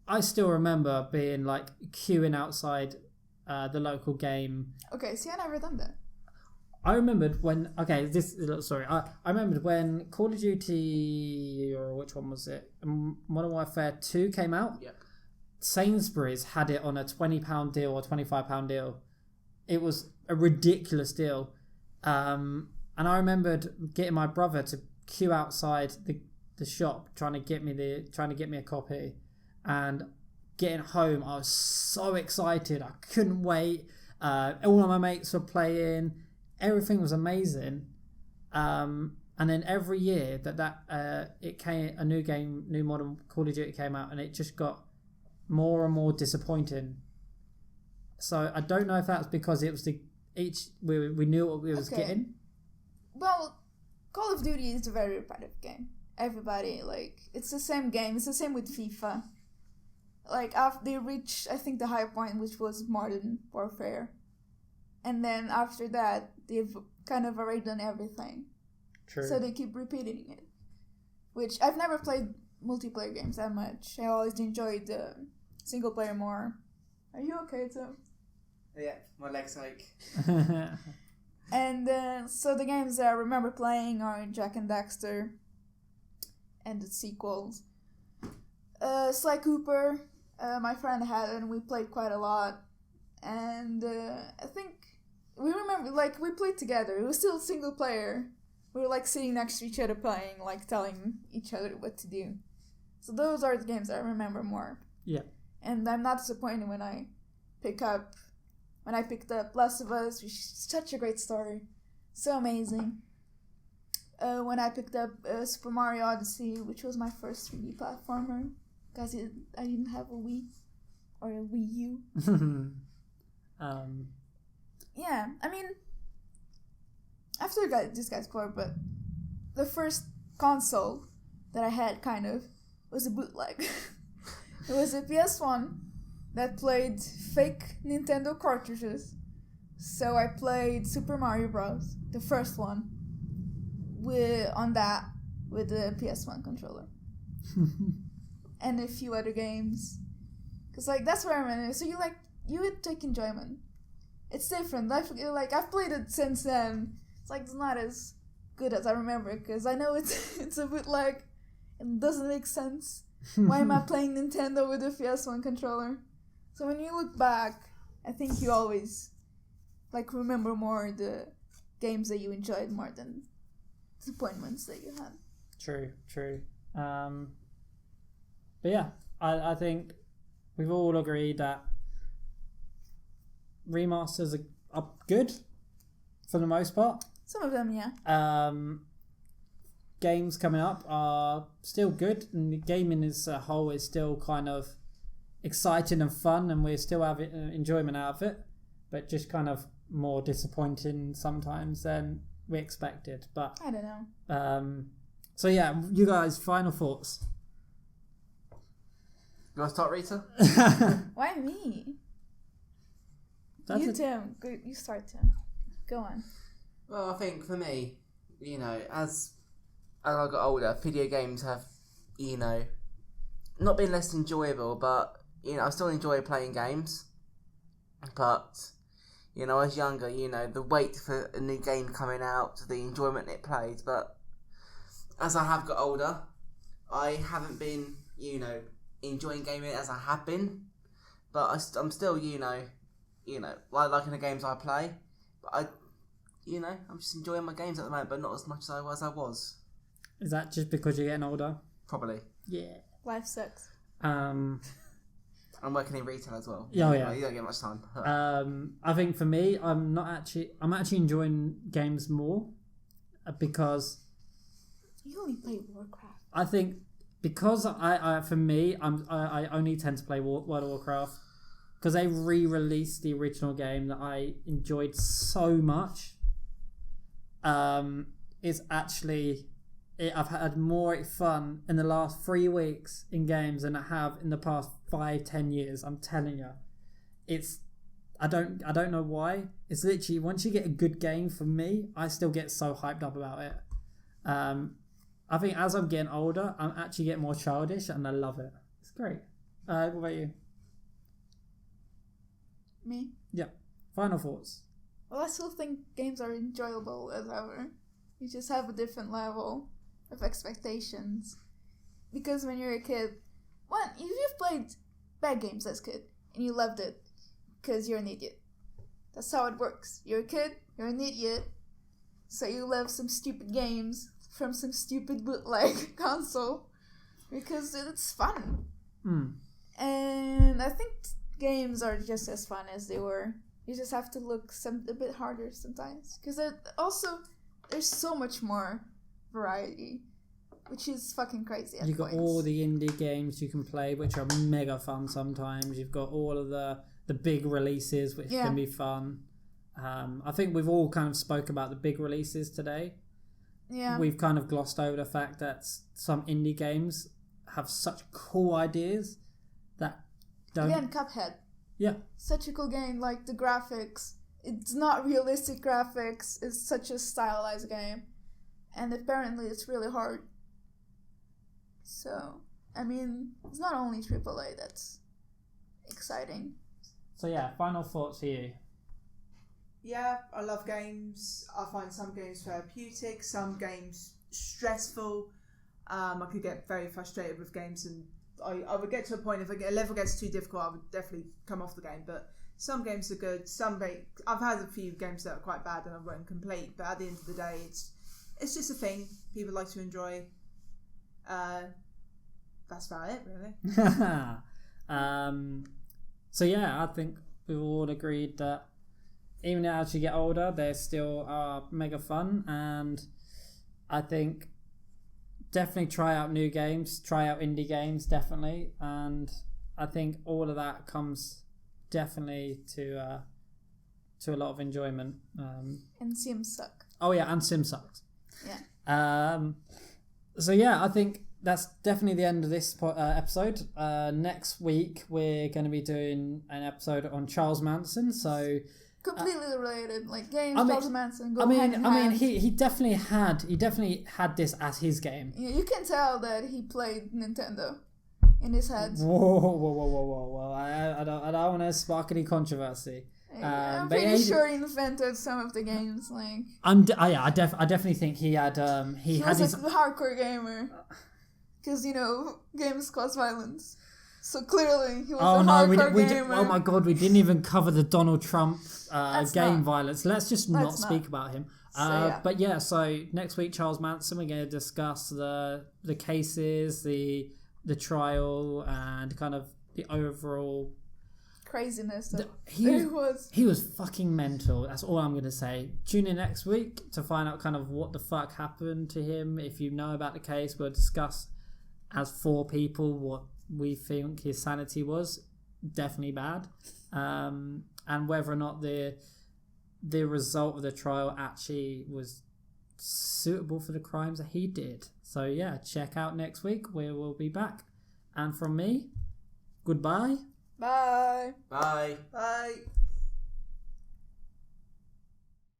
A: I still remember being like queuing outside the local game.
B: Okay, see, I never done that.
A: I remembered when. Okay, sorry. I remembered when Call of Duty, or which one was it? Modern Warfare 2 came out.
C: Yep.
A: Sainsbury's had it on a £20 deal or £25 deal. It was a ridiculous deal. And I remembered getting my brother to queue outside the shop trying to get me a copy, and getting home I was so excited. I couldn't wait. All of my mates were playing. Everything was amazing. And then every year it came a new modern Call of Duty came out, and it just got more and more disappointing. So I don't know if that's because it was we knew what we was getting.
B: Well, Call of Duty is a very repetitive game. Everybody, like, it's the same game. It's the same with FIFA. Like, after they reached, I think, the high point, which was Modern Warfare. And then after that, they've kind of already done everything.
A: True.
B: So they keep repeating it. Which, I've never played multiplayer games that much. I always enjoyed the single player more. Are you okay, Tim?
C: Yeah, my legs ache.
B: And so the games that I remember playing are Jack and Daxter and the sequels. Sly Cooper, my friend had it and we played quite a lot. And I think we remember, like, we played together. It was still single player. We were like sitting next to each other playing, like telling each other what to do. So those are the games I remember more.
A: Yeah.
B: And I'm not disappointed when I picked up Last of Us, which is such a great story. So amazing. When I picked up Super Mario Odyssey, which was my first 3D platformer, because I didn't have a Wii or a Wii U. Yeah, I mean, after this guy's core, but the first console that I had kind of was a bootleg. It was a PS1 that played fake Nintendo cartridges. So I played Super Mario Bros., the first one, with the PS1 controller. And a few other games. Because, like, that's where I'm at. So you would take enjoyment. It's different. I've played it since then. It's like, it's not as good as I remember, because I know it's a bit like, it doesn't make sense. Why am I playing Nintendo with a PS1 controller? So when you look back, I think you always, like, remember more the games that you enjoyed more than disappointments that you had.
A: True. But yeah, I think we've all agreed that remasters are good for the most part.
B: Some of them, yeah.
A: Games coming up are still good, and the gaming as a whole is still kind of exciting and fun, and we're still having enjoyment out of it, but just kind of more disappointing sometimes than we expected. But
B: I don't know.
A: So yeah, you guys, final thoughts.
C: You want to start, Rita?
B: Why me? Tim. Good. You start, Tim. Go on.
C: Well, I think for me, as I got older, video games have, not been less enjoyable, but, I still enjoy playing games. But, I was younger, the wait for a new game coming out, the enjoyment it plays. But as I have got older, I haven't been, enjoying gaming as I have been. But I'm still, liking the games I play. But I'm just enjoying my games at the moment, but not as much as I was.
A: Is that just because you're getting older?
C: Probably.
A: Yeah.
B: Life sucks.
C: I'm working in retail as well.
A: Oh, yeah.
C: You don't get much time.
A: I think for me, I'm actually enjoying games more because
B: you only play Warcraft.
A: I think because I only tend to play World of Warcraft because they re-released the original game that I enjoyed so much. It's actually I've had more fun in the last 3 weeks in games than I have in the past 5-10 years. I'm telling you, it's I don't know why. It's literally once you get a good game from me, I still get so hyped up about it. I think as I'm getting older, I'm actually getting more childish, and I love it. It's great. What about you?
B: Me?
A: Yeah. Final thoughts.
B: Well, I still think games are enjoyable as ever. You just have a different level of expectations. Because when you're a kid, if you've played bad games as a kid and you loved it, because you're an idiot. That's how it works. You're a kid, you're an idiot, so you love some stupid games from some stupid bootleg console because it's fun. And I think games are just as fun as they were. You just have to look a bit harder sometimes because there's so much more variety, which is fucking crazy.
A: You've got all the indie games you can play, which are mega fun sometimes. You've got all of the big releases, which can be fun. I think we've all kind of spoke about the big releases today.
B: Yeah.
A: We've kind of glossed over the fact that some indie games have such cool ideas that don't...
B: Again, Cuphead.
A: Yeah.
B: Such a cool game, like the graphics. It's not realistic graphics. It's such a stylized game. And apparently it's really hard. So, I mean, it's not only AAA that's exciting.
A: So yeah, final thoughts for you.
D: Yeah, I love games. I find some games therapeutic, some games stressful. I could get very frustrated with games, and I would get to a point if a level gets too difficult, I would definitely come off the game. But some games are good. I've had a few games that are quite bad and I won't complete. But at the end of the day, it's just a thing people like to enjoy. That's about it, really.
A: So yeah, I think we've all agreed that even as you get older, they still are mega fun, and I think definitely try out new games, try out indie games, definitely, and I think all of that comes definitely to a lot of enjoyment.
B: And Sims suck.
A: Oh yeah, and Sims sucks.
B: Yeah.
A: So yeah, I think that's definitely the end of this episode. Next week we're going to be doing an episode on Charles Manson. So
B: completely related, like games. Charles Manson.
A: He definitely had this as his game.
B: Yeah, you can tell that he played Nintendo in his head.
A: Whoa! I don't want to spark any controversy.
B: I'm pretty sure he invented some of the games. Like
A: I definitely think he had he
B: was
A: his
B: a hardcore gamer. Because, games cause violence. So clearly, he was a hardcore gamer.
A: Oh my god, we didn't even cover the Donald Trump game violence. Let's just not speak about him. But yeah, so next week, Charles Manson, we're going to discuss the cases, the trial, and kind of the overall...
B: craziness
A: he was fucking mental. That's all I'm going to say. Tune in next week to find out kind of what the fuck happened to him. If you know about the case, we'll discuss as 4 people what we think his sanity was. Definitely bad, and whether or not the result of the trial actually was suitable for the crimes that he did. So yeah, check out next week. We will be back. And from me, goodbye.
B: Bye.
C: Bye.
D: Bye.